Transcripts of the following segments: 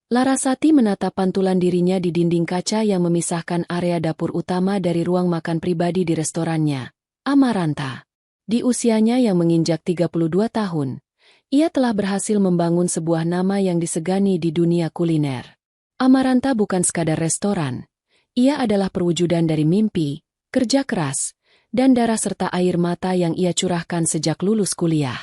Larasati menatap pantulan dirinya di dinding kaca yang memisahkan area dapur utama dari ruang makan pribadi di restorannya, Amaranta. Di usianya yang menginjak 32 tahun, ia telah berhasil membangun sebuah nama yang disegani di dunia kuliner. Amaranta bukan sekadar restoran, ia adalah perwujudan dari mimpi, kerja keras, dan darah serta air mata yang ia curahkan sejak lulus kuliah.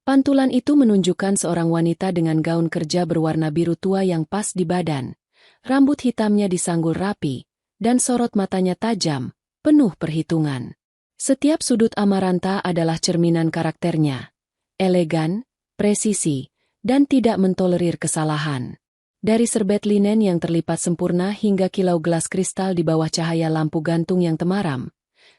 Pantulan itu menunjukkan seorang wanita dengan gaun kerja berwarna biru tua yang pas di badan, rambut hitamnya disanggul rapi, dan sorot matanya tajam, penuh perhitungan. Setiap sudut Amaranta adalah cerminan karakternya, elegan, presisi, dan tidak mentolerir kesalahan. Dari serbet linen yang terlipat sempurna hingga kilau gelas kristal di bawah cahaya lampu gantung yang temaram,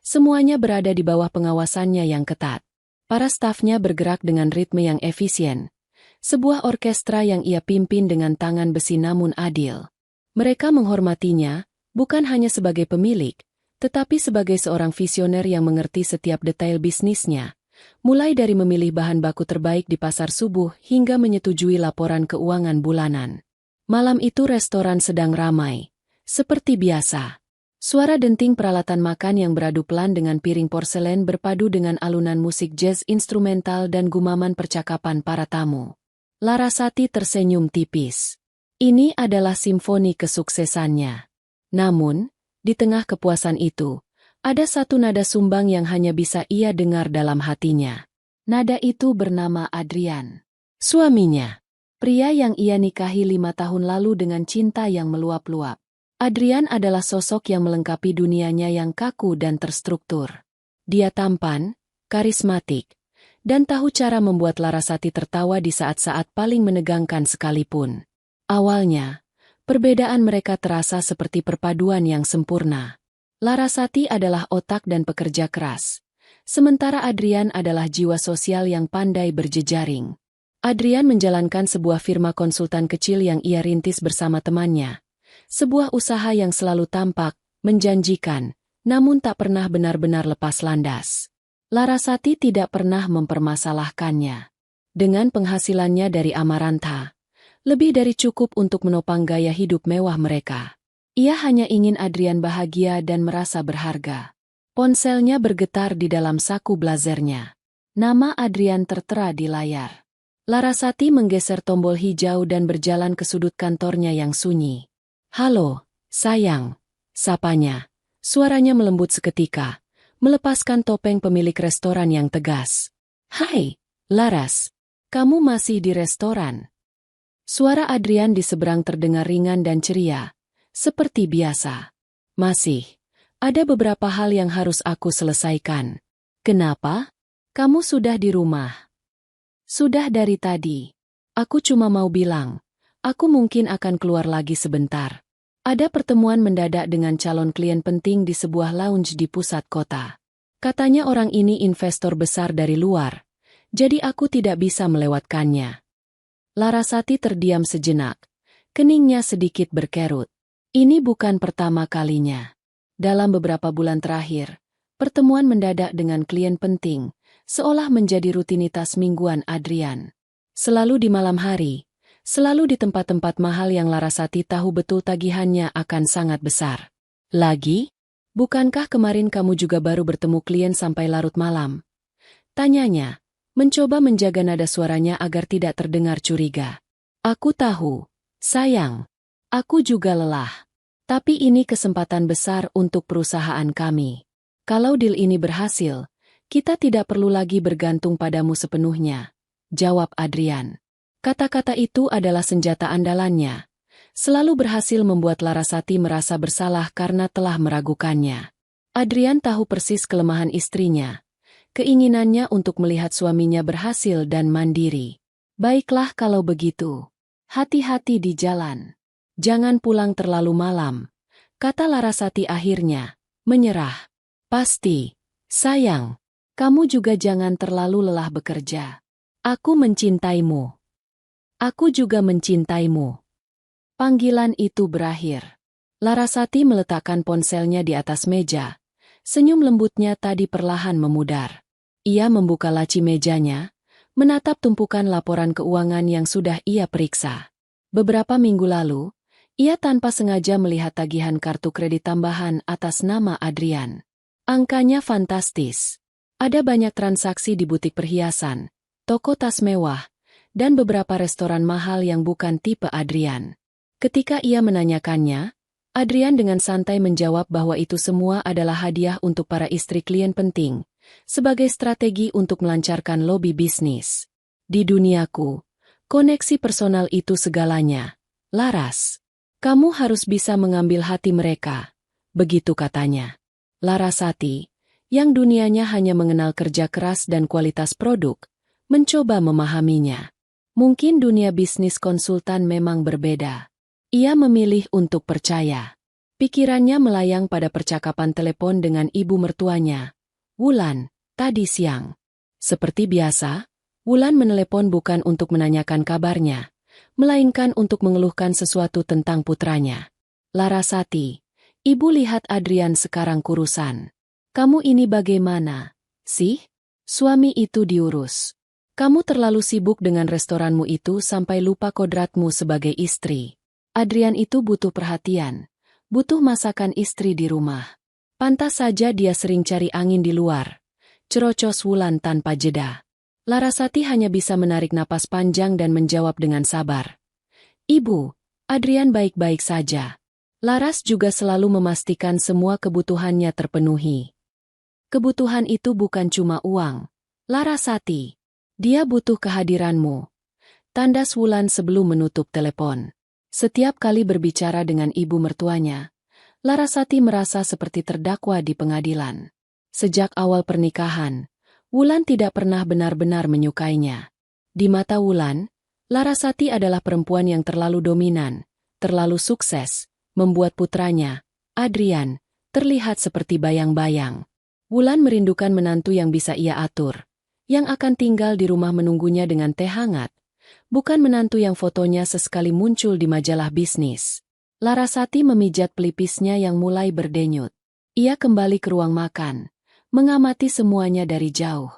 semuanya berada di bawah pengawasannya yang ketat. Para stafnya bergerak dengan ritme yang efisien. Sebuah orkestra yang ia pimpin dengan tangan besi namun adil. Mereka menghormatinya, bukan hanya sebagai pemilik, tetapi sebagai seorang visioner yang mengerti setiap detail bisnisnya. Mulai dari memilih bahan baku terbaik di pasar subuh hingga menyetujui laporan keuangan bulanan. Malam itu restoran sedang ramai. Seperti biasa. Suara denting peralatan makan yang beradu pelan dengan piring porselen berpadu dengan alunan musik jazz instrumental dan gumaman percakapan para tamu. Larasati tersenyum tipis. Ini adalah simfoni kesuksesannya. Namun, di tengah kepuasan itu, ada satu nada sumbang yang hanya bisa ia dengar dalam hatinya. Nada itu bernama Adrian. Suaminya. Pria yang ia nikahi 5 tahun lalu dengan cinta yang meluap-luap. Adrian adalah sosok yang melengkapi dunianya yang kaku dan terstruktur. Dia tampan, karismatik, dan tahu cara membuat Larasati tertawa di saat-saat paling menegangkan sekalipun. Awalnya, perbedaan mereka terasa seperti perpaduan yang sempurna. Larasati adalah otak dan pekerja keras, sementara Adrian adalah jiwa sosial yang pandai berjejaring. Adrian menjalankan sebuah firma konsultan kecil yang ia rintis bersama temannya. Sebuah usaha yang selalu tampak, menjanjikan, namun tak pernah benar-benar lepas landas. Larasati tidak pernah mempermasalahkannya. Dengan penghasilannya dari Amaranta, lebih dari cukup untuk menopang gaya hidup mewah mereka. Ia hanya ingin Adrian bahagia dan merasa berharga. Ponselnya bergetar di dalam saku blazernya. Nama Adrian tertera di layar. Larasati menggeser tombol hijau dan berjalan ke sudut kantornya yang sunyi. "Halo, sayang," sapanya. Suaranya melembut seketika, melepaskan topeng pemilik restoran yang tegas. "Hai, Laras, kamu masih di restoran?" Suara Adrian di seberang terdengar ringan dan ceria, seperti biasa. "Masih. Ada beberapa hal yang harus aku selesaikan." "Kenapa? Kamu sudah di rumah?" "Sudah dari tadi. Aku cuma mau bilang, aku mungkin akan keluar lagi sebentar. Ada pertemuan mendadak dengan calon klien penting di sebuah lounge di pusat kota. Katanya orang ini investor besar dari luar, jadi aku tidak bisa melewatkannya." Larasati terdiam sejenak. Keningnya sedikit berkerut. Ini bukan pertama kalinya. Dalam beberapa bulan terakhir, pertemuan mendadak dengan klien penting, seolah menjadi rutinitas mingguan Adrian. Selalu di malam hari, selalu di tempat-tempat mahal yang Larasati tahu betul tagihannya akan sangat besar. "Lagi? Bukankah kemarin kamu juga baru bertemu klien sampai larut malam?" tanyanya, mencoba menjaga nada suaranya agar tidak terdengar curiga. "Aku tahu, sayang. Aku juga lelah. Tapi ini kesempatan besar untuk perusahaan kami. Kalau deal ini berhasil, kita tidak perlu lagi bergantung padamu sepenuhnya," jawab Adrian. Kata-kata itu adalah senjata andalannya. Selalu berhasil membuat Larasati merasa bersalah karena telah meragukannya. Adrian tahu persis kelemahan istrinya. Keinginannya untuk melihat suaminya berhasil dan mandiri. "Baiklah kalau begitu. Hati-hati di jalan. Jangan pulang terlalu malam," kata Larasati akhirnya, menyerah. "Pasti, sayang. Kamu juga jangan terlalu lelah bekerja. Aku mencintaimu." "Aku juga mencintaimu." Panggilan itu berakhir. Larasati meletakkan ponselnya di atas meja. Senyum lembutnya tadi perlahan memudar. Ia membuka laci mejanya, menatap tumpukan laporan keuangan yang sudah ia periksa. Beberapa minggu lalu, ia tanpa sengaja melihat tagihan kartu kredit tambahan atas nama Adrian. Angkanya fantastis. Ada banyak transaksi di butik perhiasan, toko tas mewah, dan beberapa restoran mahal yang bukan tipe Adrian. Ketika ia menanyakannya, Adrian dengan santai menjawab bahwa itu semua adalah hadiah untuk para istri klien penting, sebagai strategi untuk melancarkan lobi bisnis. Di duniaku, koneksi personal itu segalanya. Laras, kamu harus bisa mengambil hati mereka, begitu katanya. Larasati, yang dunianya hanya mengenal kerja keras dan kualitas produk, mencoba memahaminya. Mungkin dunia bisnis konsultan memang berbeda. Ia memilih untuk percaya. Pikirannya melayang pada percakapan telepon dengan ibu mertuanya, Wulan, tadi siang. Seperti biasa, Wulan menelepon bukan untuk menanyakan kabarnya, melainkan untuk mengeluhkan sesuatu tentang putranya. Larasati, ibu lihat Adrian sekarang kurusan. Kamu ini bagaimana, sih? Suami itu diurus. Kamu terlalu sibuk dengan restoranmu itu sampai lupa kodratmu sebagai istri. Adrian itu butuh perhatian, butuh masakan istri di rumah. Pantas saja dia sering cari angin di luar. Cerocos Wulan tanpa jeda. Larasati hanya bisa menarik napas panjang dan menjawab dengan sabar. Ibu, Adrian baik-baik saja. Laras juga selalu memastikan semua kebutuhannya terpenuhi. Kebutuhan itu bukan cuma uang. Larasati, dia butuh kehadiranmu. Tandas Wulan sebelum menutup telepon. Setiap kali berbicara dengan ibu mertuanya, Larasati merasa seperti terdakwa di pengadilan. Sejak awal pernikahan, Wulan tidak pernah benar-benar menyukainya. Di mata Wulan, Larasati adalah perempuan yang terlalu dominan, terlalu sukses, membuat putranya, Adrian, terlihat seperti bayang-bayang. Wulan merindukan menantu yang bisa ia atur, yang akan tinggal di rumah menunggunya dengan teh hangat, bukan menantu yang fotonya sesekali muncul di majalah bisnis. Larasati memijat pelipisnya yang mulai berdenyut. Ia kembali ke ruang makan, mengamati semuanya dari jauh.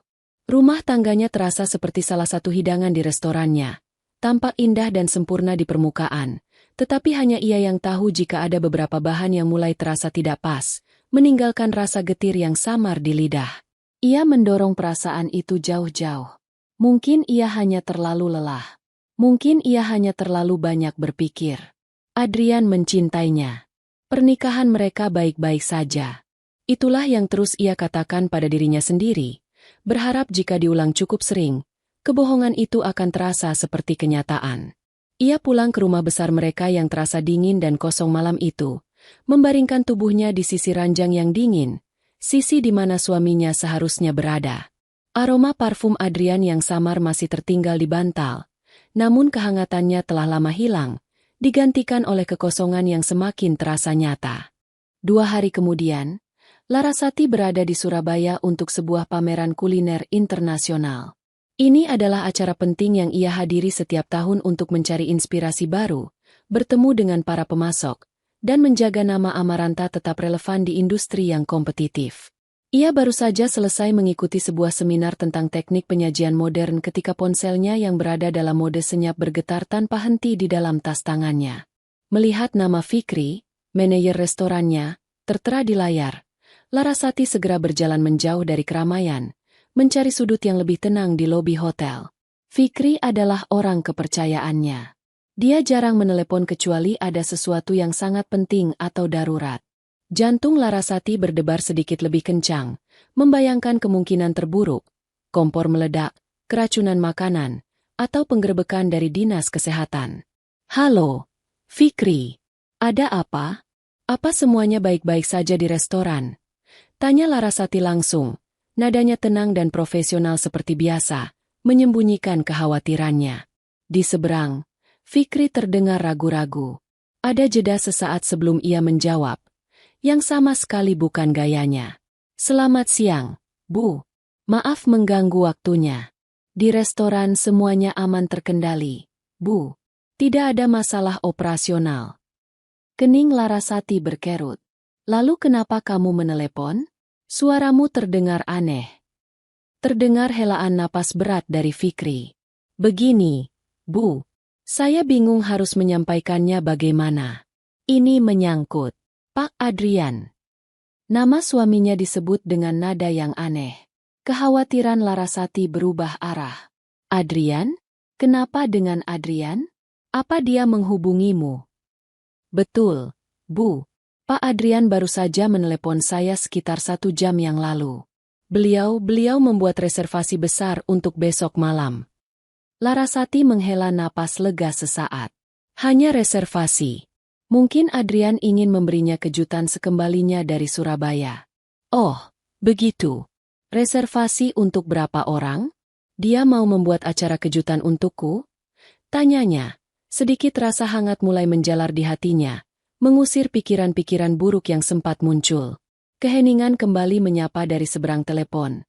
Rumah tangganya terasa seperti salah satu hidangan di restorannya. Tampak indah dan sempurna di permukaan, tetapi hanya ia yang tahu jika ada beberapa bahan yang mulai terasa tidak pas, meninggalkan rasa getir yang samar di lidah. Ia mendorong perasaan itu jauh-jauh. Mungkin ia hanya terlalu lelah. Mungkin ia hanya terlalu banyak berpikir. Adrian mencintainya. Pernikahan mereka baik-baik saja. Itulah yang terus ia katakan pada dirinya sendiri. Berharap jika diulang cukup sering, kebohongan itu akan terasa seperti kenyataan. Ia pulang ke rumah besar mereka yang terasa dingin dan kosong malam itu, membaringkan tubuhnya di sisi ranjang yang dingin, sisi di mana suaminya seharusnya berada. Aroma parfum Adrian yang samar masih tertinggal di bantal, namun kehangatannya telah lama hilang, digantikan oleh kekosongan yang semakin terasa nyata. 2 hari kemudian, Larasati berada di Surabaya untuk sebuah pameran kuliner internasional. Ini adalah acara penting yang ia hadiri setiap tahun untuk mencari inspirasi baru, bertemu dengan para pemasok, dan menjaga nama Amaranta tetap relevan di industri yang kompetitif. Ia baru saja selesai mengikuti sebuah seminar tentang teknik penyajian modern ketika ponselnya yang berada dalam mode senyap bergetar tanpa henti di dalam tas tangannya. Melihat nama Fikri, manajer restorannya, tertera di layar, Larasati segera berjalan menjauh dari keramaian, mencari sudut yang lebih tenang di lobi hotel. Fikri adalah orang kepercayaannya. Dia jarang menelepon kecuali ada sesuatu yang sangat penting atau darurat. Jantung Larasati berdebar sedikit lebih kencang, membayangkan kemungkinan terburuk, kompor meledak, keracunan makanan, atau penggerebekan dari dinas kesehatan. Halo, Fikri. Ada apa? Apa semuanya baik-baik saja di restoran? Tanya Larasati langsung, nadanya tenang dan profesional seperti biasa, menyembunyikan kekhawatirannya. Di seberang, Fikri terdengar ragu-ragu. Ada jeda sesaat sebelum ia menjawab, yang sama sekali bukan gayanya. Selamat siang, Bu. Maaf mengganggu waktunya. Di restoran semuanya aman terkendali, Bu. Tidak ada masalah operasional. Kening Larasati berkerut. Lalu kenapa kamu menelepon? Suaramu terdengar aneh. Terdengar helaan napas berat dari Fikri. Begini, Bu. Saya bingung harus menyampaikannya bagaimana. Ini menyangkut Pak Adrian. Nama suaminya disebut dengan nada yang aneh. Kekhawatiran Larasati berubah arah. Adrian? Kenapa dengan Adrian? Apa dia menghubungimu? Betul, Bu. Pak Adrian baru saja menelepon saya sekitar 1 jam yang lalu. Beliau membuat reservasi besar untuk besok malam. Larasati menghela napas lega sesaat. Hanya reservasi. Mungkin Adrian ingin memberinya kejutan sekembalinya dari Surabaya. Oh, begitu. Reservasi untuk berapa orang? Dia mau membuat acara kejutan untukku? Tanyanya. Sedikit rasa hangat mulai menjalar di hatinya, mengusir pikiran-pikiran buruk yang sempat muncul. Keheningan kembali menyapa dari seberang telepon.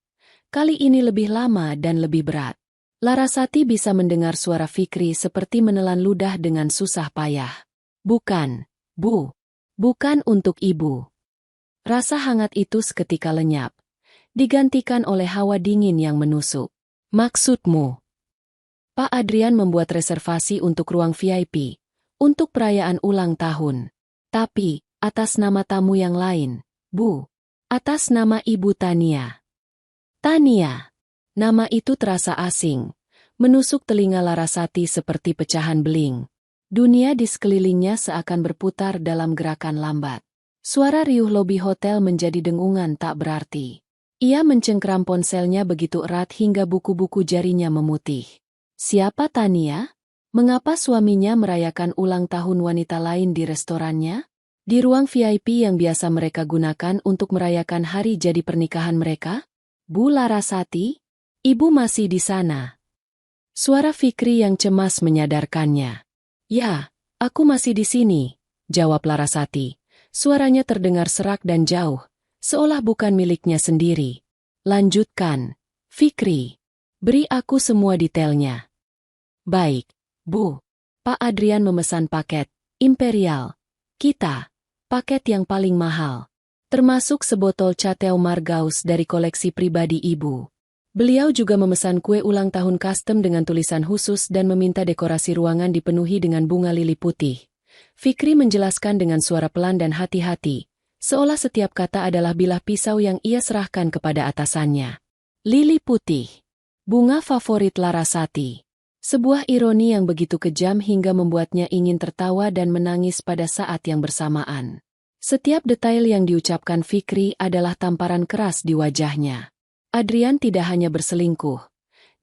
Kali ini lebih lama dan lebih berat. Larasati bisa mendengar suara Fikri seperti menelan ludah dengan susah payah. Bukan, Bu. Bukan untuk Ibu. Rasa hangat itu seketika lenyap, digantikan oleh hawa dingin yang menusuk. Maksudmu? Pak Adrian membuat reservasi untuk ruang VIP, untuk perayaan ulang tahun. Tapi, atas nama tamu yang lain, Bu. Atas nama Ibu Tania. Tania. Nama itu terasa asing, menusuk telinga Larasati seperti pecahan beling. Dunia di sekelilingnya seakan berputar dalam gerakan lambat. Suara riuh lobi hotel menjadi dengungan tak berarti. Ia mencengkram ponselnya begitu erat hingga buku-buku jarinya memutih. Siapa Tania? Mengapa suaminya merayakan ulang tahun wanita lain di restorannya? Di ruang VIP yang biasa mereka gunakan untuk merayakan hari jadi pernikahan mereka? Bu Larasati? Ibu masih di sana. Suara Fikri yang cemas menyadarkannya. Ya, aku masih di sini, jawab Larasati. Suaranya terdengar serak dan jauh, seolah bukan miliknya sendiri. Lanjutkan, Fikri. Beri aku semua detailnya. Baik, Bu. Pak Adrian memesan paket, Imperial. Kita, paket yang paling mahal. Termasuk sebotol Chateau Margaux dari koleksi pribadi Ibu. Beliau juga memesan kue ulang tahun custom dengan tulisan khusus dan meminta dekorasi ruangan dipenuhi dengan bunga lili putih. Fikri menjelaskan dengan suara pelan dan hati-hati, seolah setiap kata adalah bilah pisau yang ia serahkan kepada atasannya. Lili putih. Bunga favorit Larasati. Sebuah ironi yang begitu kejam hingga membuatnya ingin tertawa dan menangis pada saat yang bersamaan. Setiap detail yang diucapkan Fikri adalah tamparan keras di wajahnya. Adrian tidak hanya berselingkuh.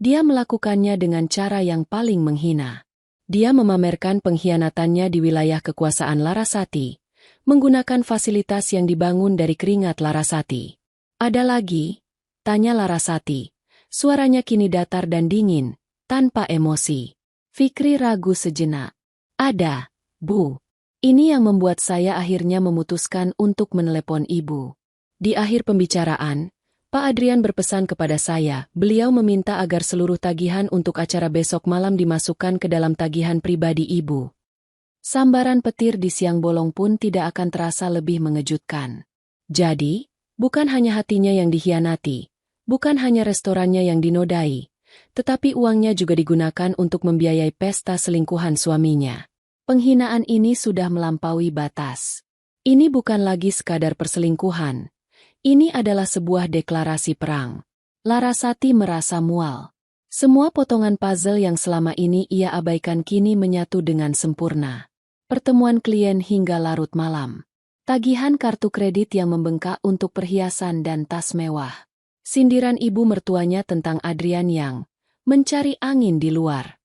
Dia melakukannya dengan cara yang paling menghina. Dia memamerkan pengkhianatannya di wilayah kekuasaan Larasati, menggunakan fasilitas yang dibangun dari keringat Larasati. Ada lagi? Tanya Larasati. Suaranya kini datar dan dingin, tanpa emosi. Fikri ragu sejenak. Ada, Bu. Ini yang membuat saya akhirnya memutuskan untuk menelepon Ibu. Di akhir pembicaraan, Pak Adrian berpesan kepada saya, beliau meminta agar seluruh tagihan untuk acara besok malam dimasukkan ke dalam tagihan pribadi Ibu. Sambaran petir di siang bolong pun tidak akan terasa lebih mengejutkan. Jadi, bukan hanya hatinya yang dikhianati, bukan hanya restorannya yang dinodai, tetapi uangnya juga digunakan untuk membiayai pesta selingkuhan suaminya. Penghinaan ini sudah melampaui batas. Ini bukan lagi sekadar perselingkuhan. Ini adalah sebuah deklarasi perang. Larasati merasa mual. Semua potongan puzzle yang selama ini ia abaikan kini menyatu dengan sempurna. Pertemuan klien hingga larut malam. Tagihan kartu kredit yang membengkak untuk perhiasan dan tas mewah. Sindiran ibu mertuanya tentang Adrian yang mencari angin di luar.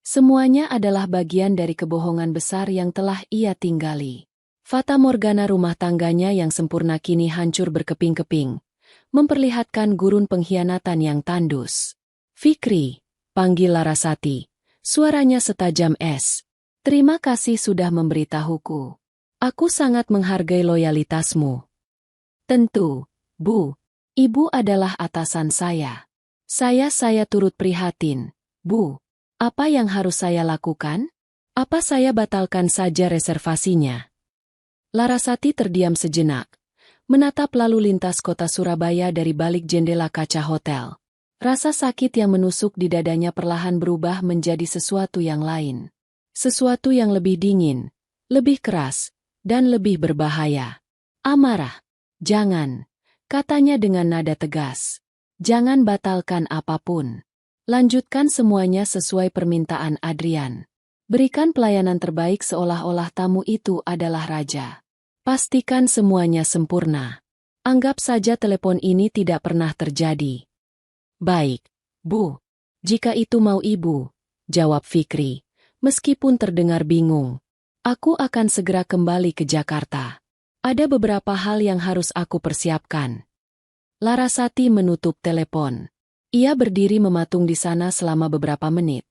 Semuanya adalah bagian dari kebohongan besar yang telah ia tinggali. Fata Morgana rumah tangganya yang sempurna kini hancur berkeping-keping, memperlihatkan gurun pengkhianatan yang tandus. Fikri, panggil Larasati, suaranya setajam es. Terima kasih sudah memberitahuku. Aku sangat menghargai loyalitasmu. Tentu, Bu. Ibu adalah atasan saya. Saya turut prihatin, Bu. Apa yang harus saya lakukan? Apa saya batalkan saja reservasinya? Larasati terdiam sejenak, menatap lalu lintas kota Surabaya dari balik jendela kaca hotel. Rasa sakit yang menusuk di dadanya perlahan berubah menjadi sesuatu yang lain. Sesuatu yang lebih dingin, lebih keras, dan lebih berbahaya. Amarah. Jangan, katanya dengan nada tegas. Jangan batalkan apapun. Lanjutkan semuanya sesuai permintaan Adrian. Berikan pelayanan terbaik seolah-olah tamu itu adalah raja. Pastikan semuanya sempurna. Anggap saja telepon ini tidak pernah terjadi. Baik, Bu. Jika itu mau Ibu, jawab Fikri. Meskipun terdengar bingung, aku akan segera kembali ke Jakarta. Ada beberapa hal yang harus aku persiapkan. Larasati menutup telepon. Ia berdiri mematung di sana selama beberapa menit,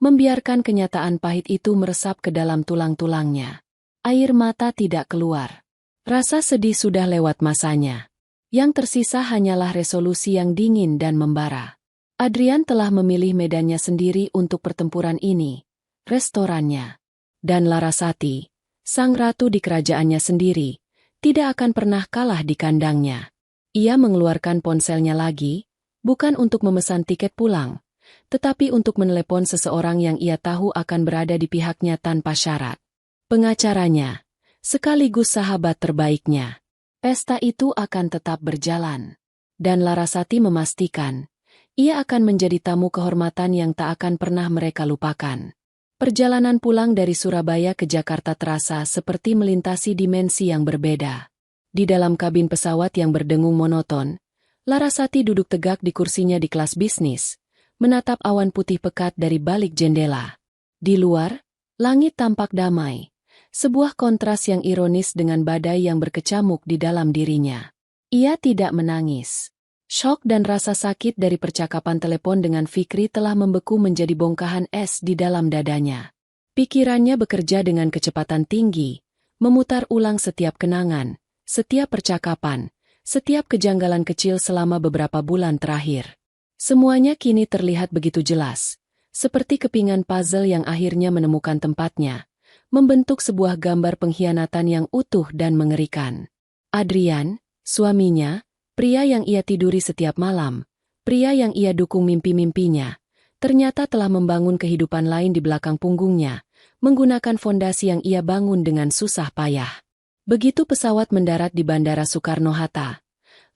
membiarkan kenyataan pahit itu meresap ke dalam tulang-tulangnya. Air mata tidak keluar. Rasa sedih sudah lewat masanya. Yang tersisa hanyalah resolusi yang dingin dan membara. Adrian telah memilih medannya sendiri untuk pertempuran ini. Restorannya. Dan Larasati, sang ratu di kerajaannya sendiri, tidak akan pernah kalah di kandangnya. Ia mengeluarkan ponselnya lagi, bukan untuk memesan tiket pulang, tetapi untuk menelepon seseorang yang ia tahu akan berada di pihaknya tanpa syarat. Pengacaranya, sekaligus sahabat terbaiknya. Pesta itu akan tetap berjalan. Dan Larasati memastikan, ia akan menjadi tamu kehormatan yang tak akan pernah mereka lupakan. Perjalanan pulang dari Surabaya ke Jakarta terasa seperti melintasi dimensi yang berbeda. Di dalam kabin pesawat yang berdengung monoton, Larasati duduk tegak di kursinya di kelas bisnis, menatap awan putih pekat dari balik jendela. Di luar, langit tampak damai, sebuah kontras yang ironis dengan badai yang berkecamuk di dalam dirinya. Ia tidak menangis. Syok dan rasa sakit dari percakapan telepon dengan Fikri telah membeku menjadi bongkahan es di dalam dadanya. Pikirannya bekerja dengan kecepatan tinggi, memutar ulang setiap kenangan, setiap percakapan, setiap kejanggalan kecil selama beberapa bulan terakhir. Semuanya kini terlihat begitu jelas, seperti kepingan puzzle yang akhirnya menemukan tempatnya, membentuk sebuah gambar pengkhianatan yang utuh dan mengerikan. Adrian, suaminya, pria yang ia tiduri setiap malam, pria yang ia dukung mimpi-mimpinya, ternyata telah membangun kehidupan lain di belakang punggungnya, menggunakan fondasi yang ia bangun dengan susah payah. Begitu pesawat mendarat di Bandara Soekarno-Hatta,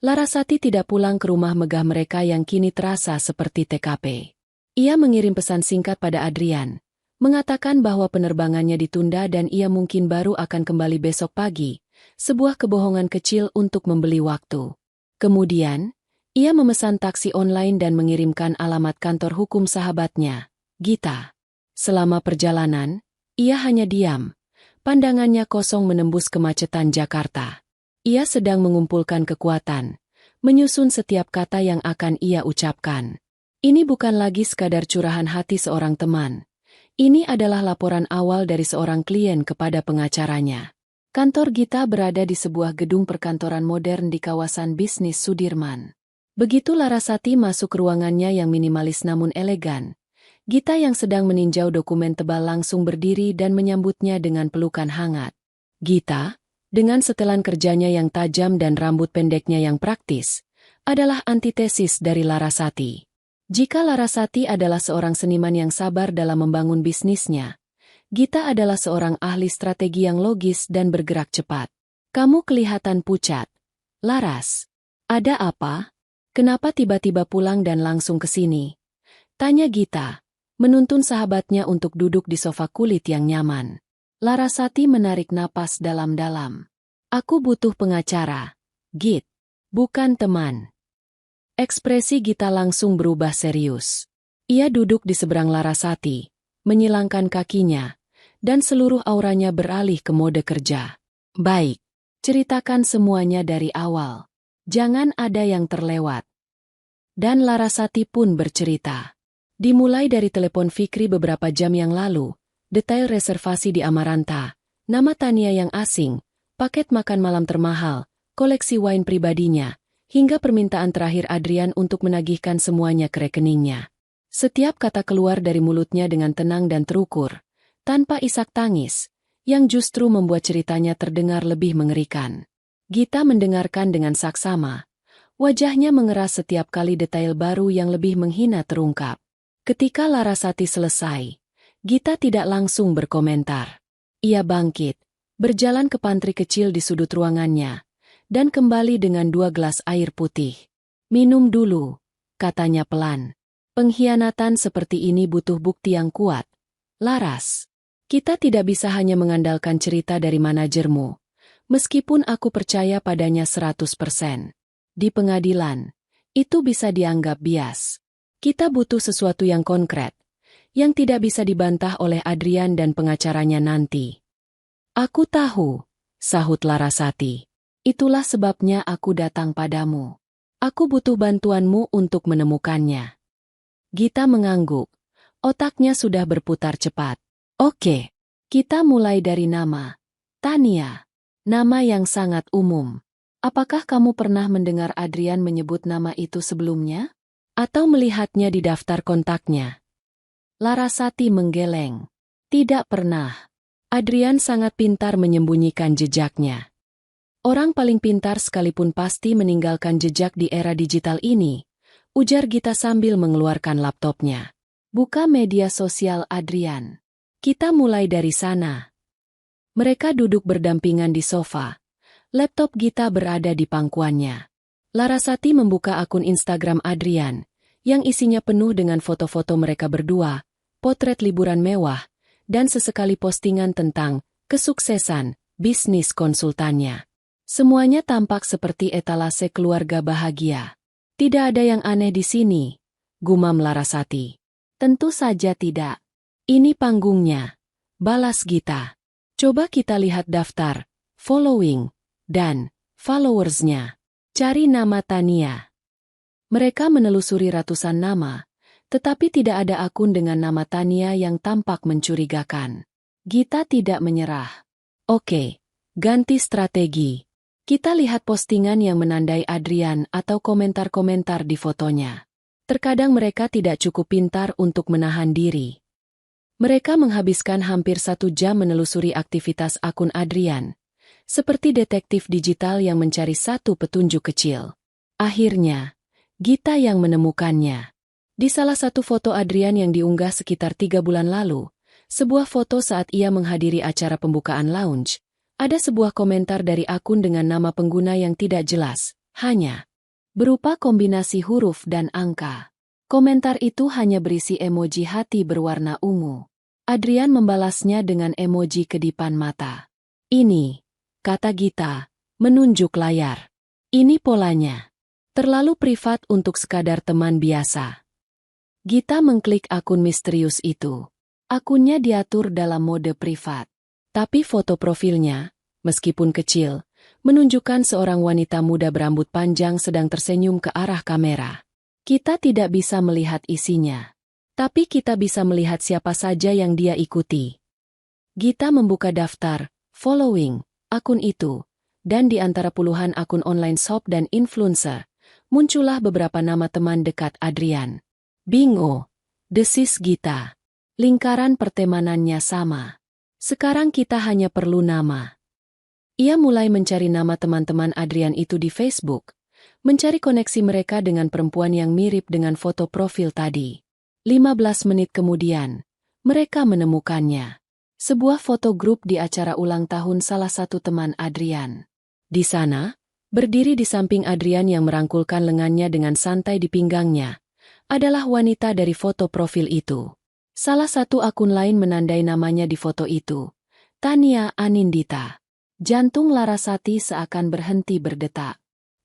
Larasati tidak pulang ke rumah megah mereka yang kini terasa seperti TKP. Ia mengirim pesan singkat pada Adrian, mengatakan bahwa penerbangannya ditunda dan ia mungkin baru akan kembali besok pagi, sebuah kebohongan kecil untuk membeli waktu. Kemudian, ia memesan taksi online dan mengirimkan alamat kantor hukum sahabatnya, Gita. Selama perjalanan, ia hanya diam. Pandangannya kosong menembus kemacetan Jakarta. Ia sedang mengumpulkan kekuatan, menyusun setiap kata yang akan ia ucapkan. Ini bukan lagi sekadar curahan hati seorang teman. Ini adalah laporan awal dari seorang klien kepada pengacaranya. Kantor Gita berada di sebuah gedung perkantoran modern di kawasan bisnis Sudirman. Begitu Larasati masuk ruangannya yang minimalis namun elegan, Gita yang sedang meninjau dokumen tebal langsung berdiri dan menyambutnya dengan pelukan hangat. Gita, dengan setelan kerjanya yang tajam dan rambut pendeknya yang praktis, adalah antitesis dari Larasati. Jika Larasati adalah seorang seniman yang sabar dalam membangun bisnisnya, Gita adalah seorang ahli strategi yang logis dan bergerak cepat. Kamu kelihatan pucat. Laras, ada apa? Kenapa tiba-tiba pulang dan langsung ke sini? Tanya Gita, menuntun sahabatnya untuk duduk di sofa kulit yang nyaman. Larasati menarik napas dalam-dalam. Aku butuh pengacara, Git, bukan teman. Ekspresi Gita langsung berubah serius. Ia duduk di seberang Larasati, menyilangkan kakinya, dan seluruh auranya beralih ke mode kerja. Baik, ceritakan semuanya dari awal. Jangan ada yang terlewat. Dan Larasati pun bercerita. Dimulai dari telepon Fikri beberapa jam yang lalu, detail reservasi di Amaranta, nama Tania yang asing, paket makan malam termahal, koleksi wine pribadinya, hingga permintaan terakhir Adrian untuk menagihkan semuanya ke rekeningnya. Setiap kata keluar dari mulutnya dengan tenang dan terukur, tanpa isak tangis, yang justru membuat ceritanya terdengar lebih mengerikan. Gita mendengarkan dengan saksama. Wajahnya mengeras setiap kali detail baru yang lebih menghina terungkap. Ketika Larasati selesai, Gita tidak langsung berkomentar. Ia bangkit, berjalan ke pantry kecil di sudut ruangannya, dan kembali dengan 2 gelas air putih. Minum dulu, katanya pelan. Pengkhianatan seperti ini butuh bukti yang kuat. Laras, kita tidak bisa hanya mengandalkan cerita dari manajermu. Meskipun aku percaya padanya 100%. Di pengadilan, itu bisa dianggap bias. Kita butuh sesuatu yang konkret, yang tidak bisa dibantah oleh Adrian dan pengacaranya nanti. Aku tahu, sahut Larasati. Itulah sebabnya aku datang padamu. Aku butuh bantuanmu untuk menemukannya. Gita mengangguk. Otaknya sudah berputar cepat. Oke, kita mulai dari nama. Tania. Nama yang sangat umum. Apakah kamu pernah mendengar Adrian menyebut nama itu sebelumnya? Atau melihatnya di daftar kontaknya? Larasati menggeleng. Tidak pernah. Adrian sangat pintar menyembunyikan jejaknya. Orang paling pintar sekalipun pasti meninggalkan jejak di era digital ini, ujar Gita sambil mengeluarkan laptopnya. Buka media sosial Adrian. Kita mulai dari sana. Mereka duduk berdampingan di sofa. Laptop Gita berada di pangkuannya. Larasati membuka akun Instagram Adrian, yang isinya penuh dengan foto-foto mereka berdua, potret liburan mewah, dan sesekali postingan tentang kesuksesan bisnis konsultannya. Semuanya tampak seperti etalase keluarga bahagia. Tidak ada yang aneh di sini, gumam Larasati. Tentu saja tidak. Ini panggungnya, balas Gita. Coba kita lihat daftar, following, dan followersnya. Cari nama Tania. Mereka menelusuri ratusan nama, tetapi tidak ada akun dengan nama Tania yang tampak mencurigakan. Gita tidak menyerah. Oke, ganti strategi. Kita lihat postingan yang menandai Adrian atau komentar-komentar di fotonya. Terkadang mereka tidak cukup pintar untuk menahan diri. Mereka menghabiskan hampir 1 jam menelusuri aktivitas akun Adrian, seperti detektif digital yang mencari satu petunjuk kecil. Akhirnya, Gita yang menemukannya. Di salah satu foto Adrian yang diunggah sekitar 3 bulan lalu, sebuah foto saat ia menghadiri acara pembukaan lounge, ada sebuah komentar dari akun dengan nama pengguna yang tidak jelas, hanya berupa kombinasi huruf dan angka. Komentar itu hanya berisi emoji hati berwarna ungu. Adrian membalasnya dengan emoji kedipan mata. Ini, kata Gita, menunjuk layar. Ini polanya. Terlalu privat untuk sekadar teman biasa. Gita mengklik akun misterius itu. Akunnya diatur dalam mode privat. Tapi foto profilnya, meskipun kecil, menunjukkan seorang wanita muda berambut panjang sedang tersenyum ke arah kamera. Kita tidak bisa melihat isinya. Tapi kita bisa melihat siapa saja yang dia ikuti. Gita membuka daftar, following, akun itu, dan di antara puluhan akun online shop dan influencer, muncullah beberapa nama teman dekat Adrian. Bingo, desis Gita. Lingkaran pertemanannya sama. Sekarang kita hanya perlu nama. Ia mulai mencari nama teman-teman Adrian itu di Facebook, mencari koneksi mereka dengan perempuan yang mirip dengan foto profil tadi. 15 menit kemudian, mereka menemukannya. Sebuah foto grup di acara ulang tahun salah satu teman Adrian. Di sana, berdiri di samping Adrian yang merangkulkan lengannya dengan santai di pinggangnya, adalah wanita dari foto profil itu. Salah satu akun lain menandai namanya di foto itu, Tania Anindita. Jantung Larasati seakan berhenti berdetak.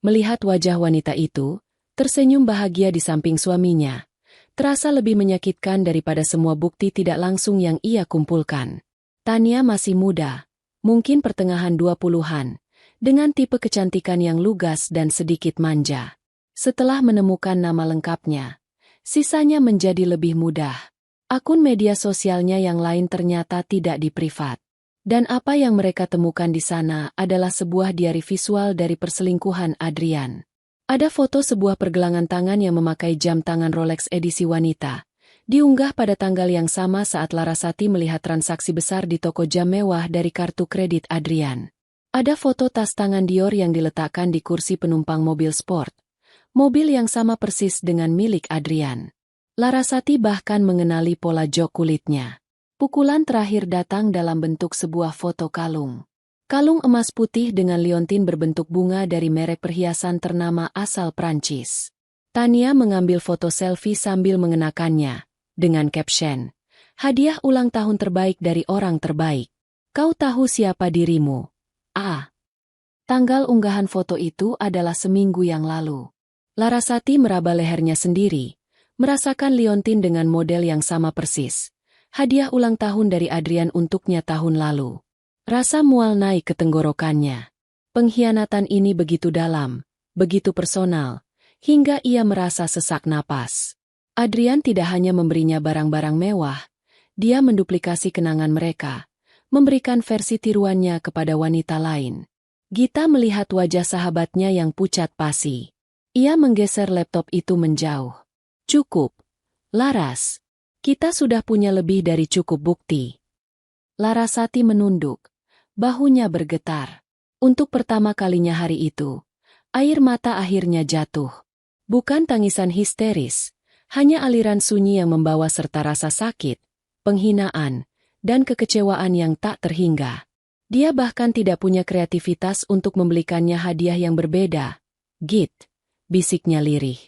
Melihat wajah wanita itu, tersenyum bahagia di samping suaminya, terasa lebih menyakitkan daripada semua bukti tidak langsung yang ia kumpulkan. Tania masih muda, mungkin pertengahan 20-an, dengan tipe kecantikan yang lugas dan sedikit manja. Setelah menemukan nama lengkapnya, sisanya menjadi lebih mudah. Akun media sosialnya yang lain ternyata tidak diprivat. Dan apa yang mereka temukan di sana adalah sebuah diari visual dari perselingkuhan Adrian. Ada foto sebuah pergelangan tangan yang memakai jam tangan Rolex edisi wanita. Diunggah pada tanggal yang sama saat Larasati melihat transaksi besar di toko jam mewah dari kartu kredit Adrian. Ada foto tas tangan Dior yang diletakkan di kursi penumpang mobil sport. Mobil yang sama persis dengan milik Adrian. Larasati bahkan mengenali pola jok kulitnya. Pukulan terakhir datang dalam bentuk sebuah foto kalung. Kalung emas putih dengan liontin berbentuk bunga dari merek perhiasan ternama asal Prancis. Tania mengambil foto selfie sambil mengenakannya, dengan caption, "Hadiah ulang tahun terbaik dari orang terbaik. Kau tahu siapa dirimu?" Tanggal unggahan foto itu adalah seminggu yang lalu. Larasati meraba lehernya sendiri, merasakan liontin dengan model yang sama persis. Hadiah ulang tahun dari Adrian untuknya tahun lalu. Rasa mual naik ke tenggorokannya. Pengkhianatan ini begitu dalam, begitu personal, hingga ia merasa sesak napas. Adrian tidak hanya memberinya barang-barang mewah, dia menduplikasi kenangan mereka, memberikan versi tiruannya kepada wanita lain. Gita melihat wajah sahabatnya yang pucat pasi. Ia menggeser laptop itu menjauh. "Cukup, Laras. Kita sudah punya lebih dari cukup bukti." Larasati menunduk. Bahunya bergetar. Untuk pertama kalinya hari itu, air mata akhirnya jatuh. Bukan tangisan histeris, hanya aliran sunyi yang membawa serta rasa sakit, penghinaan, dan kekecewaan yang tak terhingga. Dia bahkan tidak punya kreativitas untuk membelikannya hadiah yang berbeda. "Git," bisiknya lirih.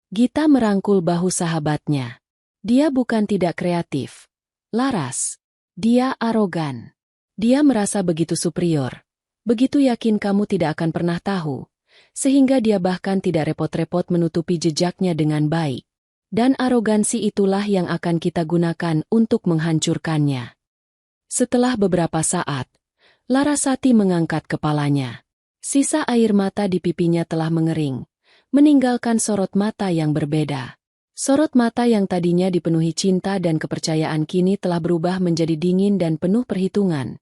Gita merangkul bahu sahabatnya. Dia bukan tidak kreatif, Laras. Dia arogan. Dia merasa begitu superior. Begitu yakin kamu tidak akan pernah tahu. Sehingga dia bahkan tidak repot-repot menutupi jejaknya dengan baik. Dan arogansi itulah yang akan kita gunakan untuk menghancurkannya. Setelah beberapa saat, Larasati mengangkat kepalanya. Sisa air mata di pipinya telah mengering, meninggalkan sorot mata yang berbeda. Sorot mata yang tadinya dipenuhi cinta dan kepercayaan kini telah berubah menjadi dingin dan penuh perhitungan,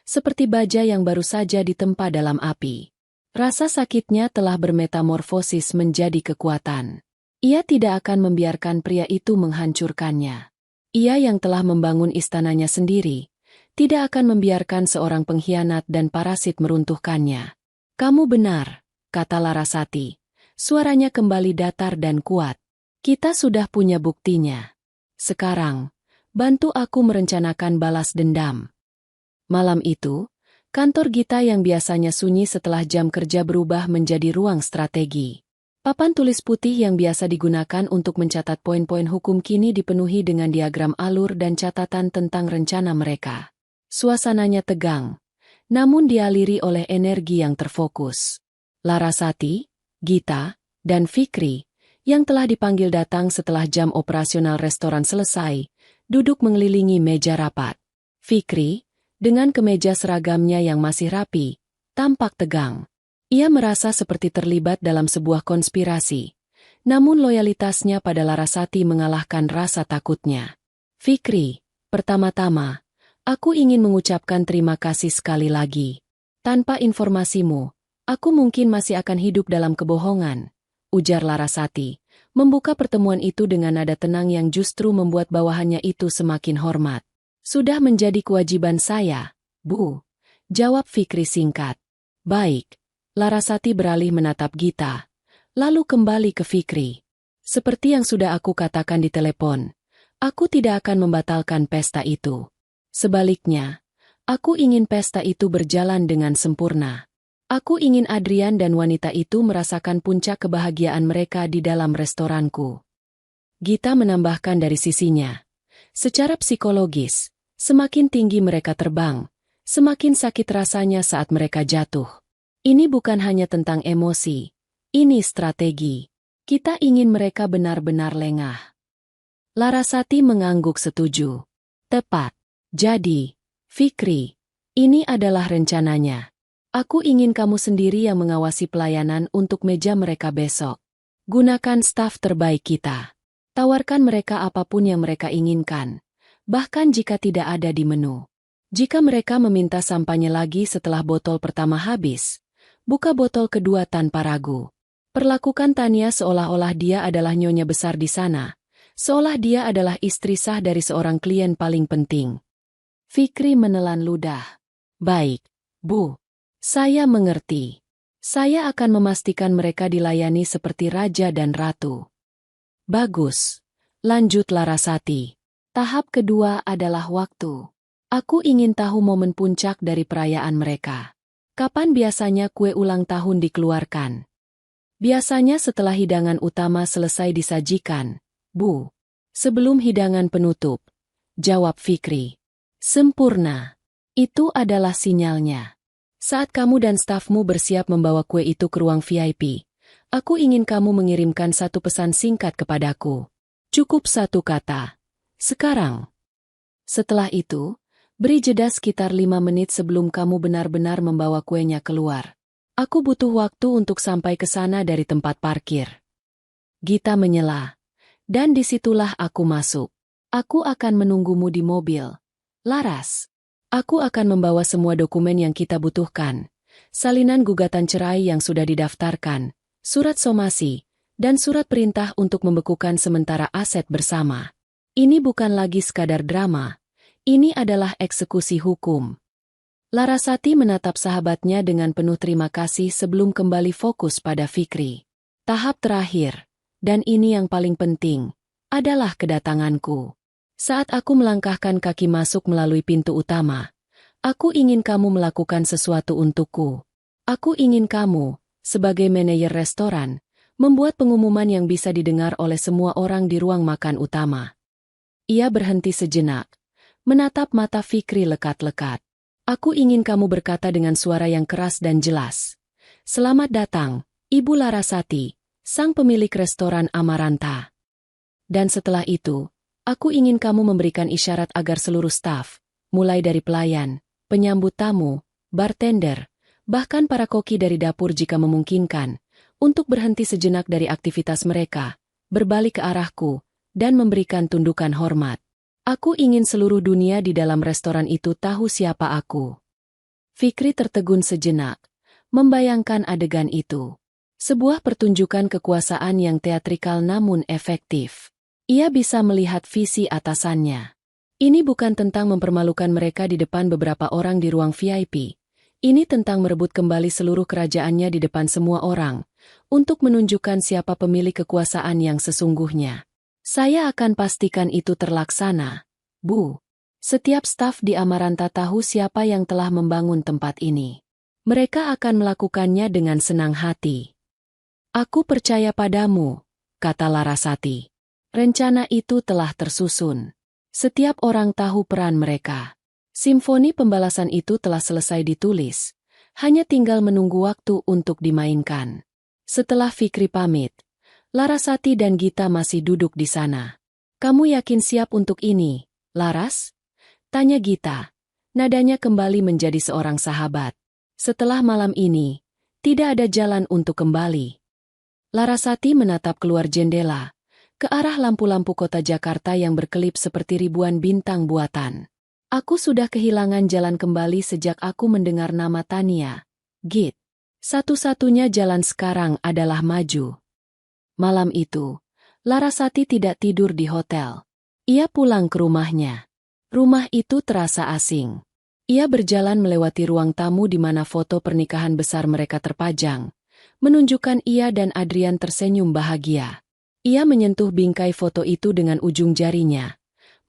seperti baja yang baru saja ditempa dalam api. Rasa sakitnya telah bermetamorfosis menjadi kekuatan. Ia tidak akan membiarkan pria itu menghancurkannya. Ia yang telah membangun istananya sendiri, tidak akan membiarkan seorang pengkhianat dan parasit meruntuhkannya. "Kamu benar," kata Larasati. Suaranya kembali datar dan kuat. "Kita sudah punya buktinya. Sekarang, bantu aku merencanakan balas dendam." Malam itu, kantor Gita yang biasanya sunyi setelah jam kerja berubah menjadi ruang strategi. Papan tulis putih yang biasa digunakan untuk mencatat poin-poin hukum kini dipenuhi dengan diagram alur dan catatan tentang rencana mereka. Suasananya tegang, namun dialiri oleh energi yang terfokus. Larasati, Gita, dan Fikri, yang telah dipanggil datang setelah jam operasional restoran selesai, duduk mengelilingi meja rapat. Fikri, dengan kemeja seragamnya yang masih rapi, tampak tegang. Ia merasa seperti terlibat dalam sebuah konspirasi, namun loyalitasnya pada Larasati mengalahkan rasa takutnya. "Fikri, pertama-tama, aku ingin mengucapkan terima kasih sekali lagi. Tanpa informasimu, aku mungkin masih akan hidup dalam kebohongan," ujar Larasati, membuka pertemuan itu dengan nada tenang yang justru membuat bawahannya itu semakin hormat. "Sudah menjadi kewajiban saya, Bu," jawab Fikri singkat. "Baik." Larasati beralih menatap Gita, lalu kembali ke Fikri. "Seperti yang sudah aku katakan di telepon, aku tidak akan membatalkan pesta itu. Sebaliknya, aku ingin pesta itu berjalan dengan sempurna. Aku ingin Adrian dan wanita itu merasakan puncak kebahagiaan mereka di dalam restoranku." Gita menambahkan dari sisinya, "Secara psikologis, semakin tinggi mereka terbang, semakin sakit rasanya saat mereka jatuh. Ini bukan hanya tentang emosi, ini strategi. Kita ingin mereka benar-benar lengah." Larasati mengangguk setuju. "Tepat. Jadi, Fikri, ini adalah rencananya. Aku ingin kamu sendiri yang mengawasi pelayanan untuk meja mereka besok. Gunakan staf terbaik kita. Tawarkan mereka apapun yang mereka inginkan, bahkan jika tidak ada di menu. Jika mereka meminta sampainya lagi setelah botol pertama habis, buka botol kedua tanpa ragu. Perlakukan Tania seolah-olah dia adalah nyonya besar di sana, seolah dia adalah istri sah dari seorang klien paling penting." Fikri menelan ludah. "Baik, Bu. Saya mengerti. Saya akan memastikan mereka dilayani seperti raja dan ratu." "Bagus," lanjut Larasati. Tahap kedua adalah waktu. Aku ingin tahu momen puncak dari perayaan mereka. Kapan biasanya kue ulang tahun dikeluarkan? Biasanya setelah hidangan utama selesai disajikan, Bu. Sebelum hidangan penutup, jawab Fikri. Sempurna. Itu adalah sinyalnya. Saat kamu dan stafmu bersiap membawa kue itu ke ruang VIP, aku ingin kamu mengirimkan satu pesan singkat kepadaku. Cukup satu kata. Sekarang. Setelah itu, beri jeda sekitar 5 menit sebelum kamu benar-benar membawa kuenya keluar. Aku butuh waktu untuk sampai ke sana dari tempat parkir. Gita menyela. Dan disitulah aku masuk. Aku akan menunggumu di mobil. Laras. Aku akan membawa semua dokumen yang kita butuhkan. Salinan gugatan cerai yang sudah didaftarkan, surat somasi, dan surat perintah untuk membekukan sementara aset bersama. Ini bukan lagi sekadar drama. Ini adalah eksekusi hukum. Larasati menatap sahabatnya dengan penuh terima kasih sebelum kembali fokus pada Fikri. Tahap terakhir, dan ini yang paling penting, adalah kedatanganku. Saat aku melangkahkan kaki masuk melalui pintu utama, aku ingin kamu melakukan sesuatu untukku. Aku ingin kamu, sebagai manajer restoran, membuat pengumuman yang bisa didengar oleh semua orang di ruang makan utama. Ia berhenti sejenak, menatap mata Fikri lekat-lekat. Aku ingin kamu berkata dengan suara yang keras dan jelas. Selamat datang, Ibu Larasati, sang pemilik restoran Amaranta. Dan setelah itu, aku ingin kamu memberikan isyarat agar seluruh staf, mulai dari pelayan, penyambut tamu, bartender, bahkan para koki dari dapur jika memungkinkan, untuk berhenti sejenak dari aktivitas mereka, berbalik ke arahku, dan memberikan tundukan hormat. Aku ingin seluruh dunia di dalam restoran itu tahu siapa aku. Fikri tertegun sejenak, membayangkan adegan itu. Sebuah pertunjukan kekuasaan yang teatrikal namun efektif. Ia bisa melihat visi atasannya. Ini bukan tentang mempermalukan mereka di depan beberapa orang di ruang VIP. Ini tentang merebut kembali seluruh kerajaannya di depan semua orang, untuk menunjukkan siapa pemilik kekuasaan yang sesungguhnya. Saya akan pastikan itu terlaksana, Bu. Setiap staf di Amaranta tahu siapa yang telah membangun tempat ini. Mereka akan melakukannya dengan senang hati. Aku percaya padamu, kata Larasati. Rencana itu telah tersusun. Setiap orang tahu peran mereka. Simfoni pembalasan itu telah selesai ditulis. Hanya tinggal menunggu waktu untuk dimainkan. Setelah Fikri pamit, Larasati dan Gita masih duduk di sana. Kamu yakin siap untuk ini, Laras? Tanya Gita. Nadanya kembali menjadi seorang sahabat. Setelah malam ini, tidak ada jalan untuk kembali. Larasati menatap keluar jendela, ke arah lampu-lampu kota Jakarta yang berkelip seperti ribuan bintang buatan. Aku sudah kehilangan jalan kembali sejak aku mendengar nama Tania. Git. Satu-satunya jalan sekarang adalah maju. Malam itu, Larasati tidak tidur di hotel. Ia pulang ke rumahnya. Rumah itu terasa asing. Ia berjalan melewati ruang tamu di mana foto pernikahan besar mereka terpajang, menunjukkan ia dan Adrian tersenyum bahagia. Ia menyentuh bingkai foto itu dengan ujung jarinya,